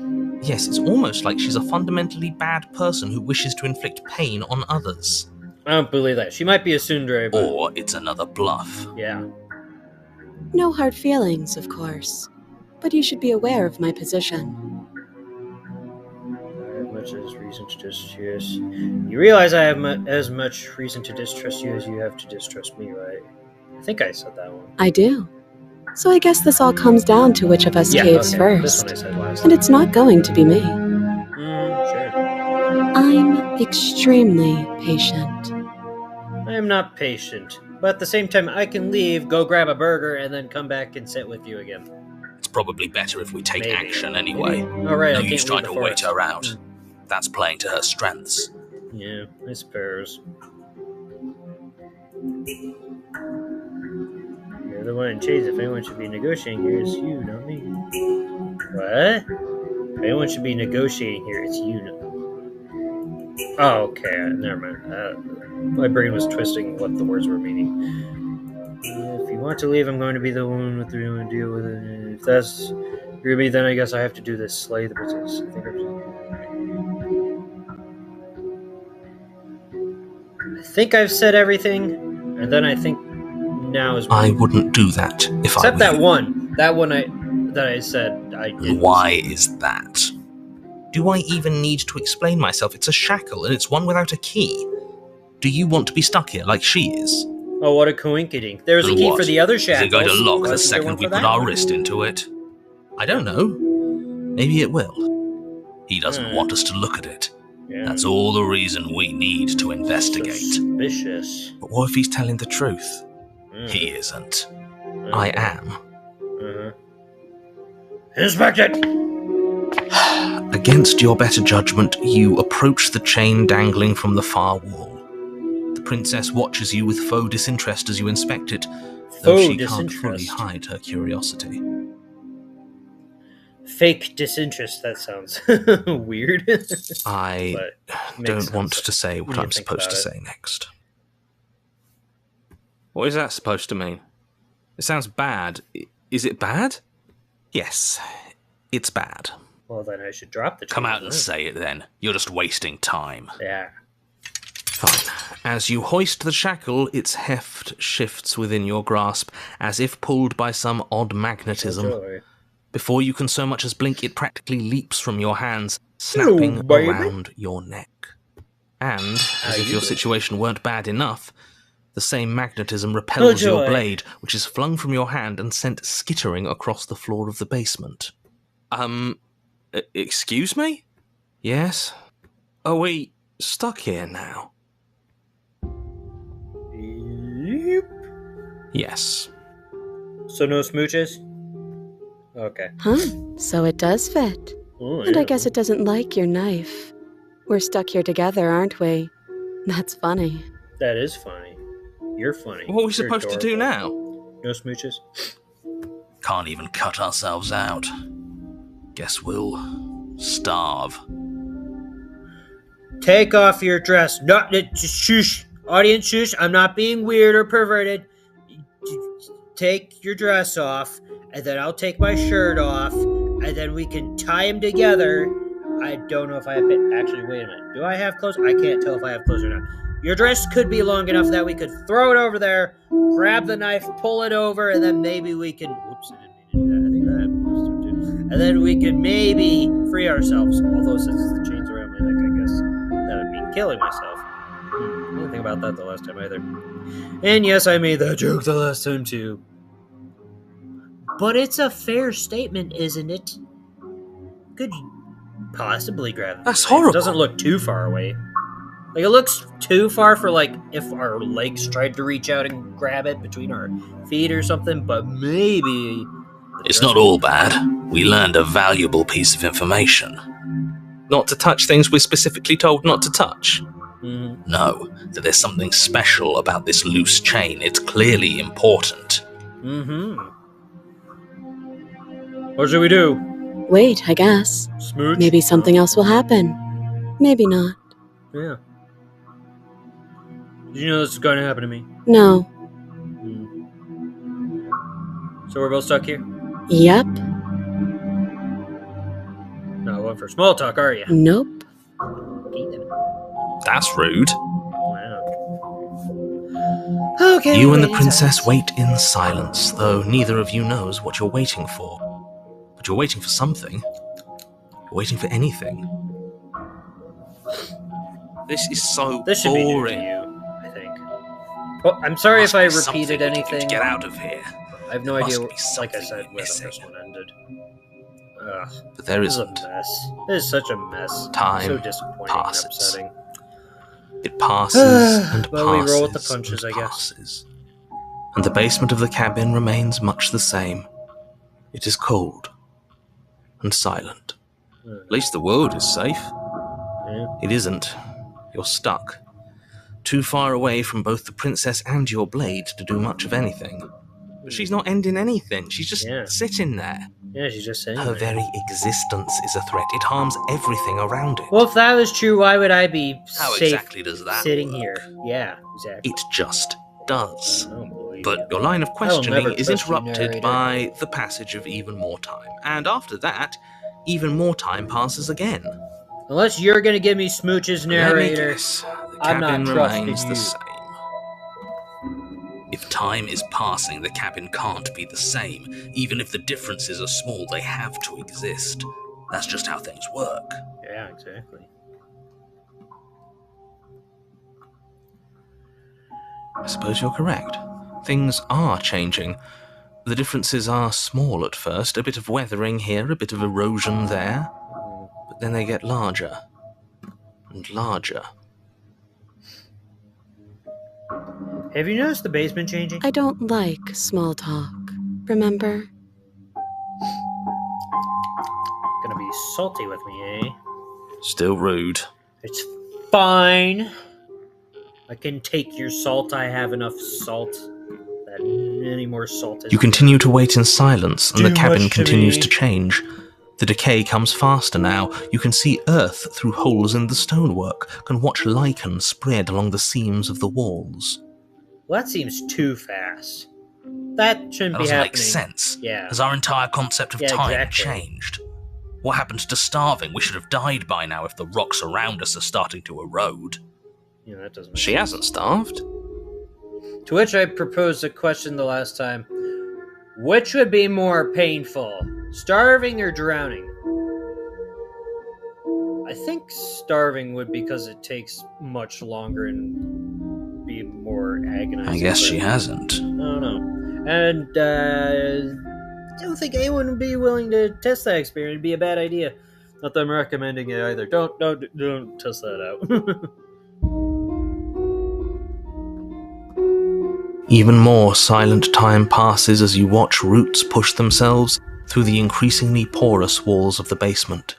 Yes, it's almost like she's a fundamentally bad person who wishes to inflict pain on others. I don't believe that. She might be a tsundere, but Or it's another bluff. yeah. No hard feelings, of course. But you should be aware of my position. I have much as reason to distrust you. You realize I have as much reason to distrust you as you have to distrust me, right? I think I said that one. I do. So I guess this all comes down to which of us Yeah, caves okay. This first. one I said last. And it's not going to be me. Sure. I'm extremely patient. I am not patient, but at the same time, I can leave, go grab a burger, and then come back and sit with you again. It's probably better if we take Maybe. action anyway. All right, No I can't use trying leave to the wait forest. her out. That's playing to her strengths. Yeah, I suppose. You're the one in charge. If anyone should be negotiating here, it's you, not me. What? If anyone should be negotiating here, it's you, not me. Oh, okay. Never mind. My brain was twisting what the words were meaning. If you want to leave, I'm going to be the one with the to deal with it. If that's Ruby, then I guess I have to do this. Slay the princess. I think I've said everything, and then I think now is I wouldn't do that if except I that were you. one. That one that I said I And didn't. why is that? Do I even need to explain myself? It's a shackle, and it's one without a key. Do you want to be stuck here like she is? Oh, what a coinkydink. There's a And key what? for the other Is shackles. it going to lock Why the isn't there one second we for put that our one? wrist into it? I don't know. Maybe it will. He doesn't want us to look at it. Yeah. That's all the reason we need to investigate. Suspicious. But what if he's telling the truth? Mm. He isn't. I am. Uh-huh. Inspect it! Against your better judgment, you approach the chain dangling from the far wall. The princess watches you with faux disinterest as you inspect it, though Faux she can't fully disinterest. hide her curiosity. Fake disinterest, that sounds weird. I But makes don't want sense to say when what you I'm think supposed to about it. say next. What is that supposed to mean? It sounds bad. Is it bad? Yes, it's bad. Well, then I should drop the Come chain, out and huh? say it then. You're just wasting time. Yeah. Fine. As you hoist the shackle, its heft shifts within your grasp, as if pulled by some odd magnetism. Joy. Before you can so much as blink, it practically leaps from your hands, snapping baby. around your neck. And, as How if you your doing? situation weren't bad enough, The same magnetism repels your joy. blade, which is flung from your hand and sent skittering across the floor of the basement. Excuse me? Yes? Are we stuck here now? Yep. Yes. So no smooches? Okay. Huh? So it does fit. Oh, And yeah. I guess it doesn't like your knife. We're stuck here together, aren't we? That's funny. That is funny. You're funny. What are we You're supposed to do adorable. now? No smooches? Can't even cut ourselves out. Guess we'll starve. Take off your dress. No, just shush. Audience, shush. I'm not being weird or perverted. Take your dress off, and then I'll take my shirt off, and then we can tie them together. I don't know if I have... Actually, wait a minute. Do I have clothes? I can't tell if I have clothes or not. Your dress could be long enough that we could throw it over there, grab the knife, pull it over, and then maybe we can... Whoops, I didn't mean to do that. I think that had clothes too. And then we could maybe free ourselves. Although since the chains around my neck, I guess that would mean killing myself. I didn't think about that the last time either. And yes, I made that joke the last time too. But it's a fair statement, isn't it? Could you possibly grab it? That's horrible. It doesn't look too far away. Like, it looks too far for, like, if our legs tried to reach out and grab it between our feet or something, but maybe... It's not all bad. We learned a valuable piece of information. Not to touch things we're specifically told not to touch. Mhm. No, that there's something special about this loose chain. It's clearly important. Mm-hmm. What should we do? Wait, I guess. Smooch? Maybe something else will happen. Maybe not. Yeah. Did you know this is going to happen to me? No. So we're both stuck here? Yep. Not one for small talk, are you? Nope. Okay, then. That's rude. Wow. Okay. You and the wait, princess I- wait in silence, though neither of you knows what you're waiting for. But you're waiting for something. You're waiting for anything. This is so This should be new to boring. you, I think. Well, I'm sorry Must if I be something repeated we can do anything. to get out of here. I have no There idea, must be like I something said, we're where the missing. first one ended. Ugh, But there this is a isn't. mess. This is such a mess. Time so disappointing passes. and upsetting. It passes and Well, passes. we roll with the punches, and I guess. passes. And the basement of the cabin remains much the same. It is cold and silent. Hmm. At least the world is safe. Yeah. It isn't. You're stuck. Too far away from both the princess and your blade to do much of anything. But she's not ending anything. She's just Yeah. sitting there. Yeah, she's just saying Her that. very existence is a threat. It harms everything around it. Well, if that was true, why would I be How safe exactly does that sitting work? here? Yeah, exactly. It just does. I don't believe But you. your line of never questioning is trust you, interrupted narrator. by the passage of even more time. And after that, even more time passes again. Unless you're gonna give me smooches, Let me narrator. guess, the I'm not cabin trusting remains you. the same. If time is passing, the cabin can't be the same. Even if the differences are small, they have to exist. That's just how things work. Yeah, exactly. I suppose you're correct. Things are changing. The differences are small at first, a bit of weathering here, a bit of erosion there, but then they get larger and larger. Have you noticed the basement changing? I don't like small talk. Remember? Gonna be salty with me, eh? Still rude. It's fine. I can take your salt. I have enough salt. That any more salt is. You continue to wait in silence, and Too the cabin much to continues me. to change. The decay comes faster now. You can see earth through holes in the stonework, can watch lichen spread along the seams of the walls. Well, that seems too fast. That shouldn't That be doesn't happening. make sense. Yeah. Has our entire concept of Yeah, time exactly. changed? What happened to starving? We should have died by now if the rocks around us are starting to erode. Yeah, that doesn't. Make She sense. hasn't starved. To which I proposed a question the last time. Which would be more painful, starving or drowning? I think starving would, because it takes much longer and be more or agonizing. I guess she but hasn't. I don't know. And I don't think anyone would be willing to test that experiment. It'd be a bad idea. Not that I'm recommending it either. Don't test that out. Even more silent time passes as you watch roots push themselves through the increasingly porous walls of the basement.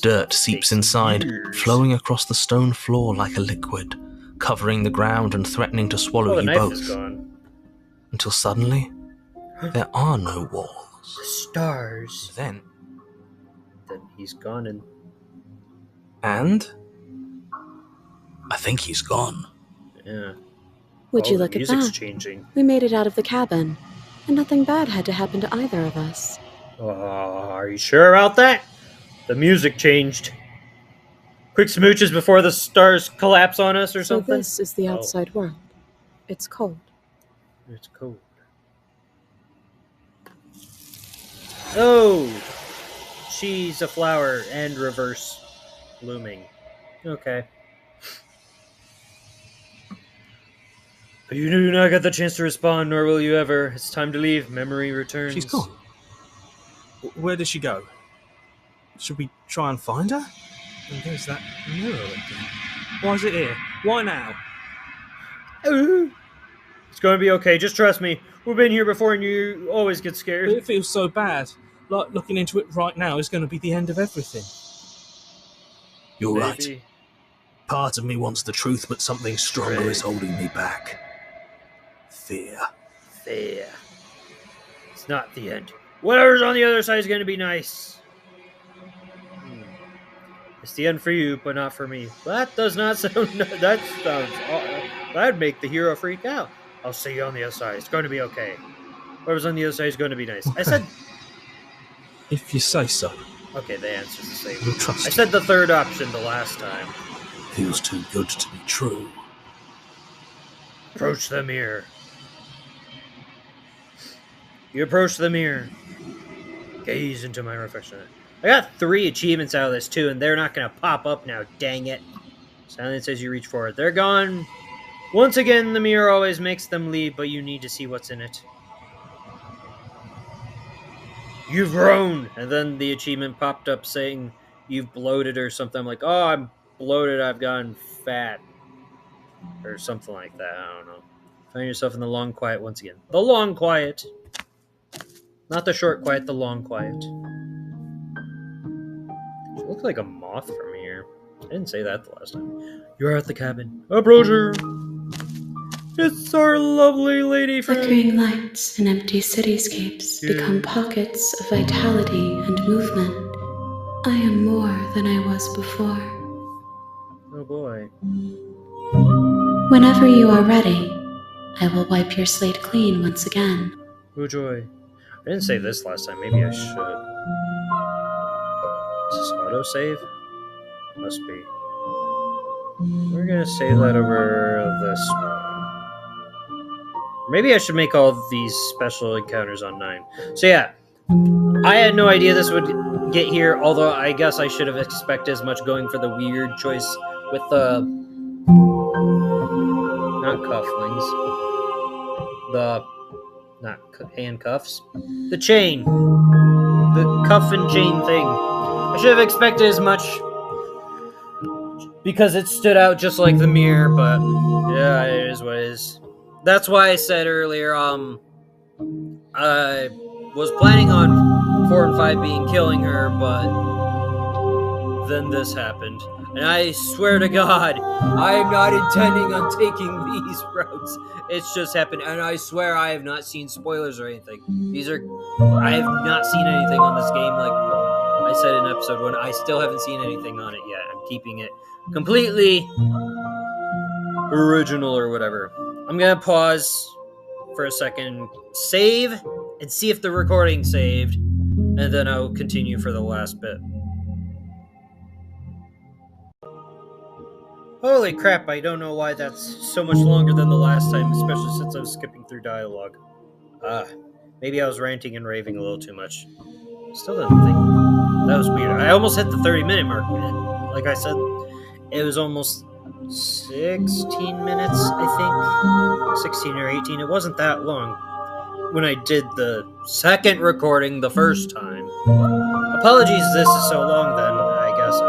Dirt seeps inside, flowing across the stone floor like a liquid, covering the ground and threatening to swallow the you knife both. is gone. Until suddenly, there are no walls. The stars. Then He's gone and... I think he's gone. Yeah. Would you the look at music's that? changing. We made it out of the cabin, and nothing bad had to happen to either of us. Are you sure about that? The music changed. Quick smooches before the stars collapse on us or So something? this is the outside world. It's cold. It's cold. Oh! She's a flower and reverse blooming. Okay. You do not get the chance to respond, nor will you ever. It's time to leave. Memory returns. She's gone. Where did she go? Should we try and find her? And there's that mirror again. Why is it here? Why now? It's going to be okay. Just trust me. We've been here before and you always get scared. But it feels so bad. Like looking into it right now is going to be the end of everything. You're right. Maybe. Part of me wants the truth, but something stronger Right. is holding me back. Fear. Fear. It's not the end. Whatever's on the other side is going to be nice. It's the end for you, but not for me. That does not sound... That sounds... That'd make the hero freak out. I'll see you on the other side. It's going to be okay. Whatever's on the other side is going to be nice. I said... If you say so. Okay, the answer's the same. We'll trust I said the third option the last time. Feels too good to be true. Approach the mirror. You approach the mirror. Gaze into my reflection. I got 3 achievements out of this too, and they're not going to pop up now, dang it. Silence as you reach for it. They're gone. Once again, the mirror always makes them leave, but you need to see what's in it. You've grown! And then the achievement popped up saying you've bloated or something. I'm like, oh, I'm bloated, I've gotten fat. Or something like that, I don't know. Find yourself in the long quiet once again. The long quiet. Not the short quiet, the long quiet. She looks like a moth from here. I didn't say that the last time. You're at the cabin. Approach her. It's our lovely lady friend. Flickering lights and empty cityscapes become pockets of vitality and movement. I am more than I was before. Oh boy. Whenever you are ready, I will wipe your slate clean once again. Oh joy. I didn't save this last time. Maybe I should. Is this autosave? Must be. We're gonna save that over this one. Maybe I should make all of these special encounters on 9. So yeah, I had no idea this would get here, although I guess I should have expected as much going for the weird choice with the... not cufflings. The... not handcuffs. The chain. The cuff and chain thing. I should have expected as much because it stood out just like the mirror, but yeah, it is what it is. That's why I said earlier, I was planning on 4 and 5 being killing her, but then this happened. And I swear to God, I am not intending on taking these routes. It's just happened, and I swear I have not seen spoilers or anything. I have not seen anything on this game, like I said in episode 1. I still haven't seen anything on it yet. I'm keeping it completely original or whatever. I'm gonna pause for a second, save, and see if the recording saved, and then I'll continue for the last bit. Holy crap, I don't know why that's so much longer than the last time, especially since I was skipping through dialogue. Maybe I was ranting and raving a little too much. Still didn't think... That was weird. I almost hit the 30-minute mark, man. Like I said, it was almost 16 minutes, I think. 16 or 18. It wasn't that long when I did the second recording the first time. Apologies this is so long then, I guess.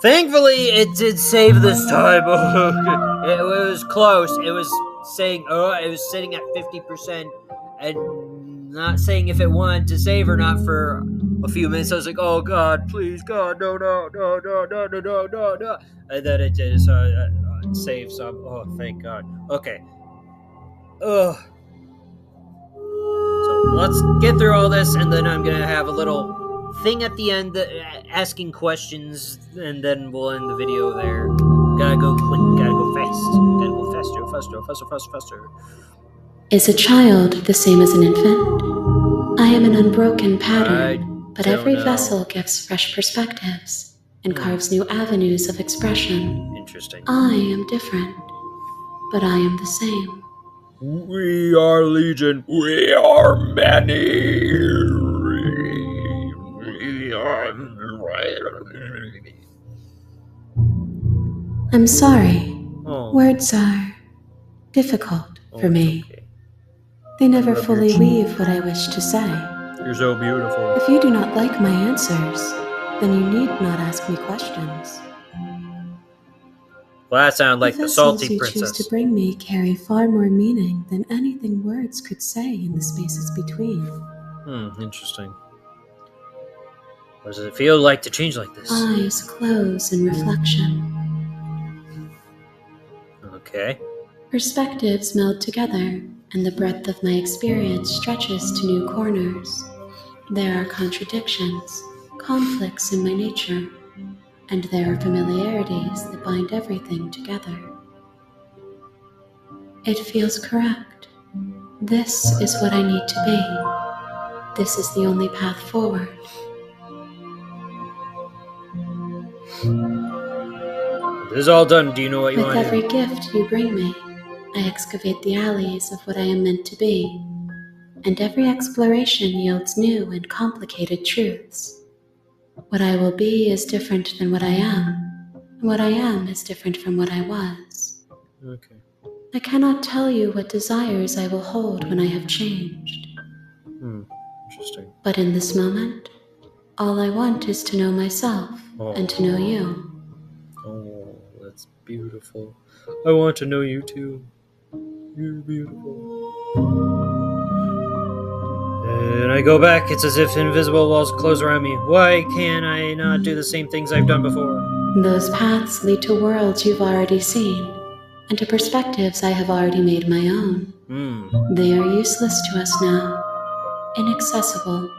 Thankfully, it did save this time. It was close. It was saying, it was sitting at 50% and not saying if it wanted to save or not for a few minutes. I was like, oh God, please, God, no. And then it did, so it saved some. Oh, thank God. Okay. So let's get through all this, and then I'm going to have a little thing at the end asking questions, and then we'll end the video there. Gotta go quick, gotta go fast. Gotta go faster. Is a child the same as an infant? I am an unbroken pattern, but every vessel gives fresh perspectives and carves new avenues of expression. Interesting. I am different, but I am the same. We are legion. We are many. We are. I'm sorry. Oh. Words are difficult for me. Okay. They never fully leave what I wish to say. You're so beautiful. If you do not like my answers, then you need not ask me questions. Well, that sounded like the salty you princess. choose to bring me carry far more meaning than anything words could say in the spaces between. Interesting. What does it feel like to change like this? Eyes close in reflection. Okay. Perspectives meld together, and the breadth of my experience stretches to new corners. There are contradictions, conflicts in my nature, and there are familiarities that bind everything together. It feels correct. This is what I need to be. This is the only path forward. This is all done. Do you know what you With want to every do? gift you bring me, I excavate the alleys of what I am meant to be, and every exploration yields new and complicated truths. What I will be is different than what I am, and what I am is different from what I was. Okay. I cannot tell you what desires I will hold when I have changed. Interesting. But in this moment, all I want is to know myself and to know you. Oh, that's beautiful. I want to know you too. You're beautiful. And I go back, it's as if invisible walls close around me. Why can I not do the same things I've done before? Those paths lead to worlds you've already seen, and to perspectives I have already made my own. They are useless to us now, inaccessible.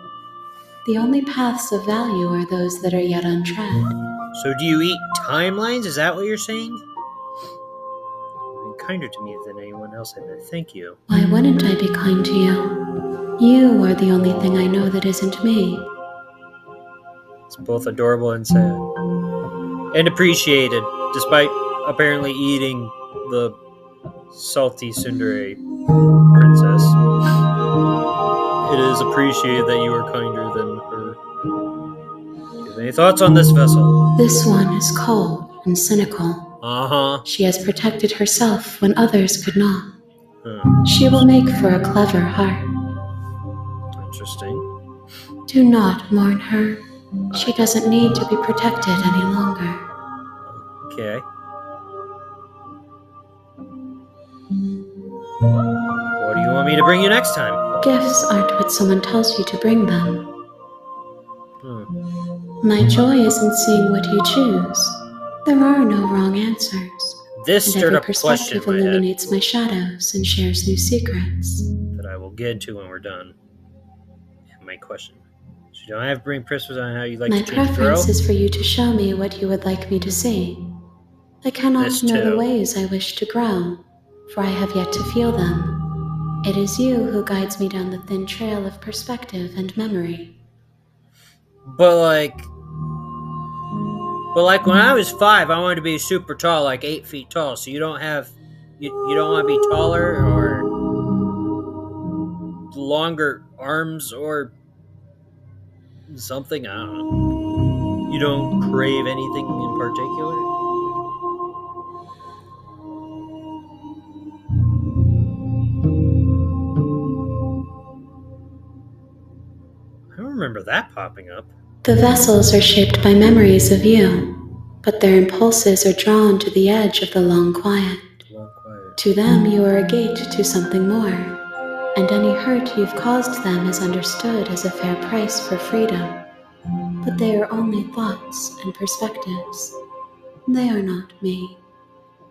The only paths of value are those that are yet untread. So do you eat timelines? Is that what you're saying? You've been kinder to me than anyone else, and I thank you. Why wouldn't I be kind to you? You are the only thing I know that isn't me. It's both adorable and sad. And appreciated, despite apparently eating the salty tsundere princess. It is appreciated that you are kinder than her. Do you have any thoughts on this vessel? This one is cold and cynical. She has protected herself when others could not. She will make for a clever heart. Interesting. Do not mourn her. She doesn't need to be protected any longer. Okay. What do you want me to bring you next time? Gifts aren't what someone tells you to bring them. My joy is in seeing what you choose. There are no wrong answers. This And stirred every up a question perspective in my head illuminates my shadows and shares new secrets. that I will get into when we're done. My question. So you don't have to bring preferences on how you like My to change the girl? preference is for you to show me what you would like me to see. I cannot This know too. the ways I wish to grow, for I have yet to feel them. It is you who guides me down the thin trail of perspective and memory. But when I was 5, I wanted to be super tall, like 8 feet tall. So you don't have, you don't want to be taller or longer arms or something. I don't know. You don't crave anything in particular? I don't remember that popping up. The vessels are shaped by memories of you, but their impulses are drawn to the edge of the long quiet. Long quiet. To them, you are a gate to something more, and any hurt you've caused them is understood as a fair price for freedom. But they are only thoughts and perspectives. They are not me.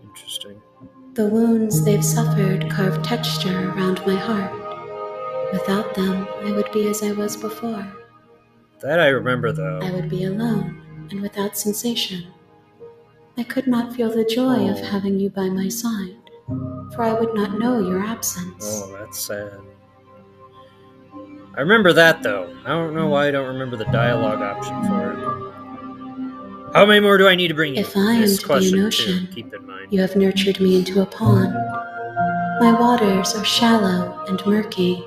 Interesting. The wounds they've suffered carve texture around my heart. Without them, I would be as I was before. That I remember, though. I would be alone and without sensation. I could not feel the joy of having you by my side, for I would not know your absence. Oh, that's sad. I remember that, though. I don't know why I don't remember the dialogue option for it. How many more do I need to bring you? If I am This to be question, an too, ocean, keep in mind. you have nurtured me into a pond. My waters are shallow and murky,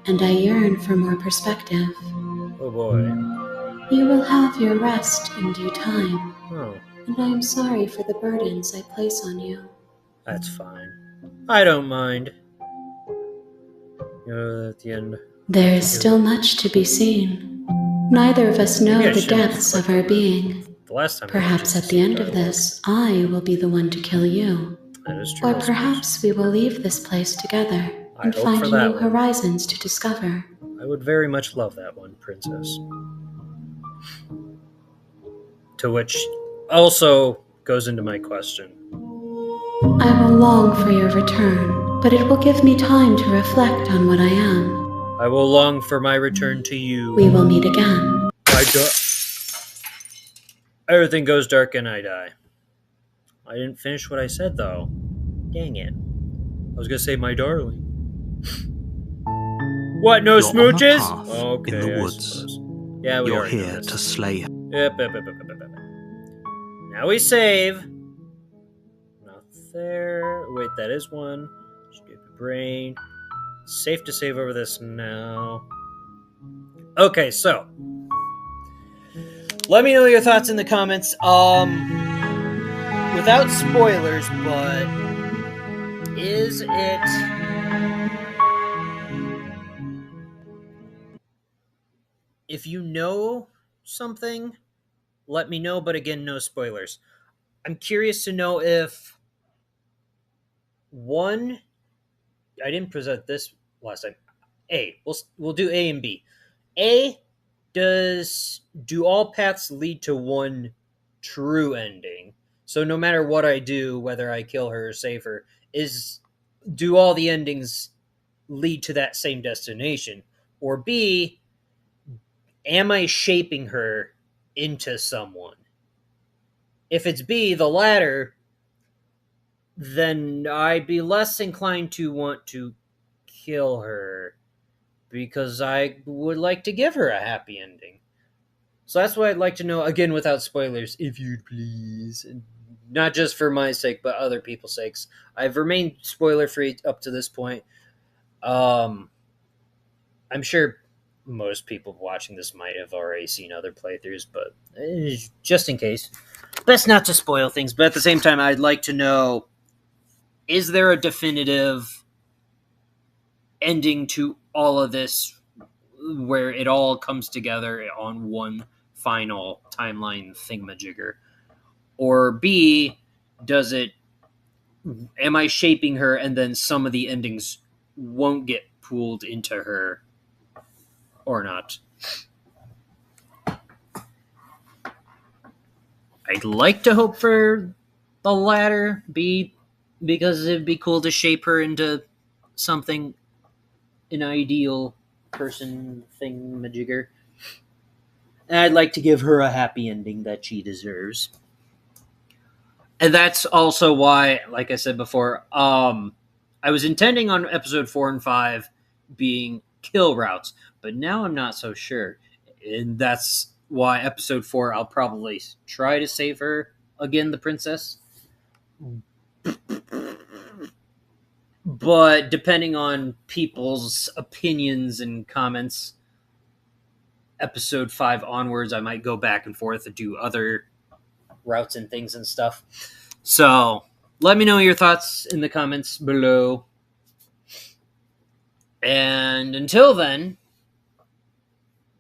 and I yearn for more perspective. Oh boy. You will have your rest in due time, Oh, and I am sorry for the burdens I place on you. that's fine. I don't mind. At the end. There is still much to be seen. Neither of us know Maybe I the shouldn't have depths of our being. The last time. Perhaps at the end of this, I will be the one to kill you. That is true. Or perhaps we will leave this place together I and hope find for that new one. horizons to discover. I would very much love that one, Princess. To which also goes into my question. I will long for your return, but it will give me time to reflect on what I am. I will long for my return to you. We will meet again. Everything goes dark and I die. I didn't finish what I said, though. Dang it. I was gonna say my darling. What, no You're on a smooches? path Okay, in the I woods. suppose. Yeah, we You're already know here this. to slay her. Yep. Now we save. Not there. Wait, that is one. Escape the brain. Safe to save over this now. Okay, so. Let me know your thoughts in the comments. Without spoilers, but is it... If you know something, let me know, but again, no spoilers. I'm curious to know if one... I didn't present this last time. A. We'll do A and B. A, do all paths lead to one true ending? So no matter what I do, whether I kill her or save her, do all the endings lead to that same destination? Or B, am I shaping her into someone? If it's B, the latter, then I'd be less inclined to want to kill her because I would like to give her a happy ending. So that's what I'd like to know, again, without spoilers, if you'd please. Not just for my sake, but other people's sakes. I've remained spoiler-free up to this point. I'm sure most people watching this might have already seen other playthroughs, but just in case. Best not to spoil things, but at the same time, I'd like to know, is there a definitive ending to all of this where it all comes together on one final timeline thingamajigger? Or B, am I shaping her and then some of the endings won't get pooled into her or not? I'd like to hope for the latter, B, because it'd be cool to shape her into something, an ideal person thingamajigger. And I'd like to give her a happy ending that she deserves. And that's also why, like I said before, I was intending on episode 4 and 5 being kill routes, but now I'm not so sure. And that's why episode 4, I'll probably try to save her again, the princess. But depending on people's opinions and comments, episode 5 onwards, I might go back and forth and do other routes and things and stuff. So let me know your thoughts in the comments below. And until then,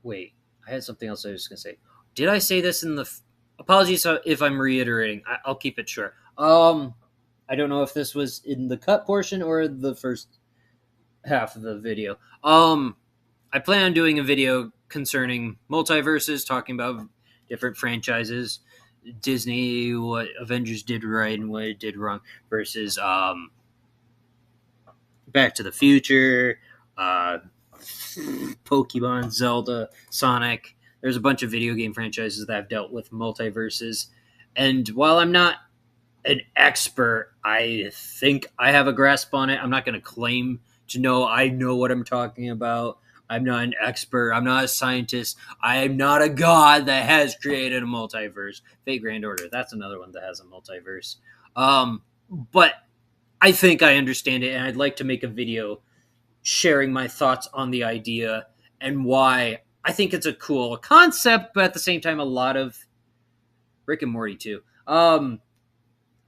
wait, I had something else I was going to say. Did I say this in the... Apologies if I'm reiterating. I'll keep it short. I don't know if this was in the cut portion or the first half of the video. I plan on doing a video concerning multiverses, talking about different franchises, Disney, what Avengers did right and what it did wrong, versus Back to the Future, Pokemon, Zelda, Sonic. There's a bunch of video game franchises that have dealt with multiverses. And while I'm not an expert, I think I have a grasp on it. I'm not going to claim to know I know what I'm talking about. I'm not an expert. I'm not a scientist. I am not a god that has created a multiverse. Fate Grand Order, that's another one that has a multiverse. But I think I understand it, and I'd like to make a video sharing my thoughts on the idea and why I think it's a cool concept, but at the same time, a lot of Rick and Morty too. A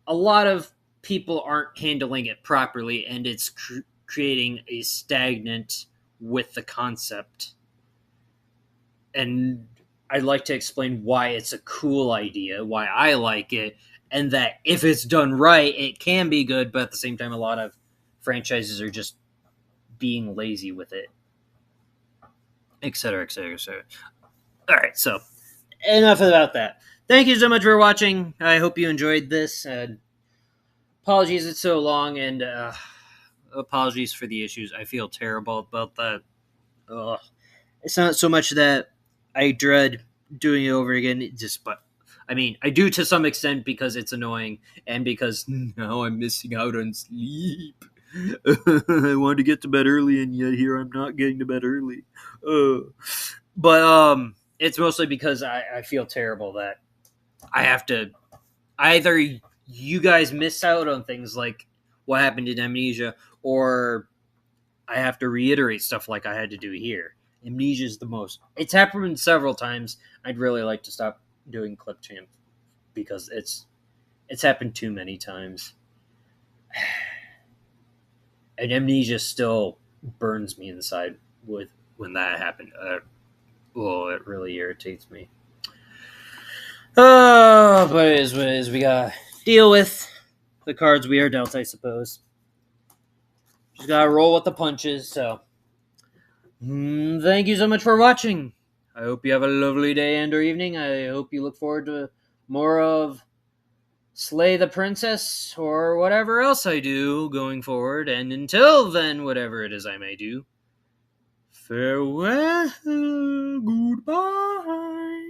lot of people aren't handling it properly, and it's creating a stagnant with the concept. And I'd like to explain why it's a cool idea, why I like it, and that if it's done right, it can be good, but at the same time, a lot of franchises are just being lazy with it, etc., etc., etc. All right, so enough about that. Thank you so much for watching. I hope you enjoyed this. Apologies it's so long, and apologies for the issues. I feel terrible about that. It's not so much that I dread doing it over again, but I mean, I do to some extent because it's annoying and because now I'm missing out on sleep. I wanted to get to bed early, and yet here I'm not getting to bed early. But it's mostly because I feel terrible that I have to either you guys miss out on things like what happened in Amnesia, or I have to reiterate stuff like I had to do here. Amnesia is the most. It's happened several times. I'd really like to stop doing Clip Champ because it's happened too many times. And Amnesia still burns me inside when that happened. It really irritates me. But it is what it is. We gotta deal with the cards we are dealt, I suppose. Just gotta roll with the punches, so. Thank you so much for watching. I hope you have a lovely day and or evening. I hope you look forward to more of Slay the Princess or whatever else I do going forward. And until then, whatever it is I may do, farewell, goodbye.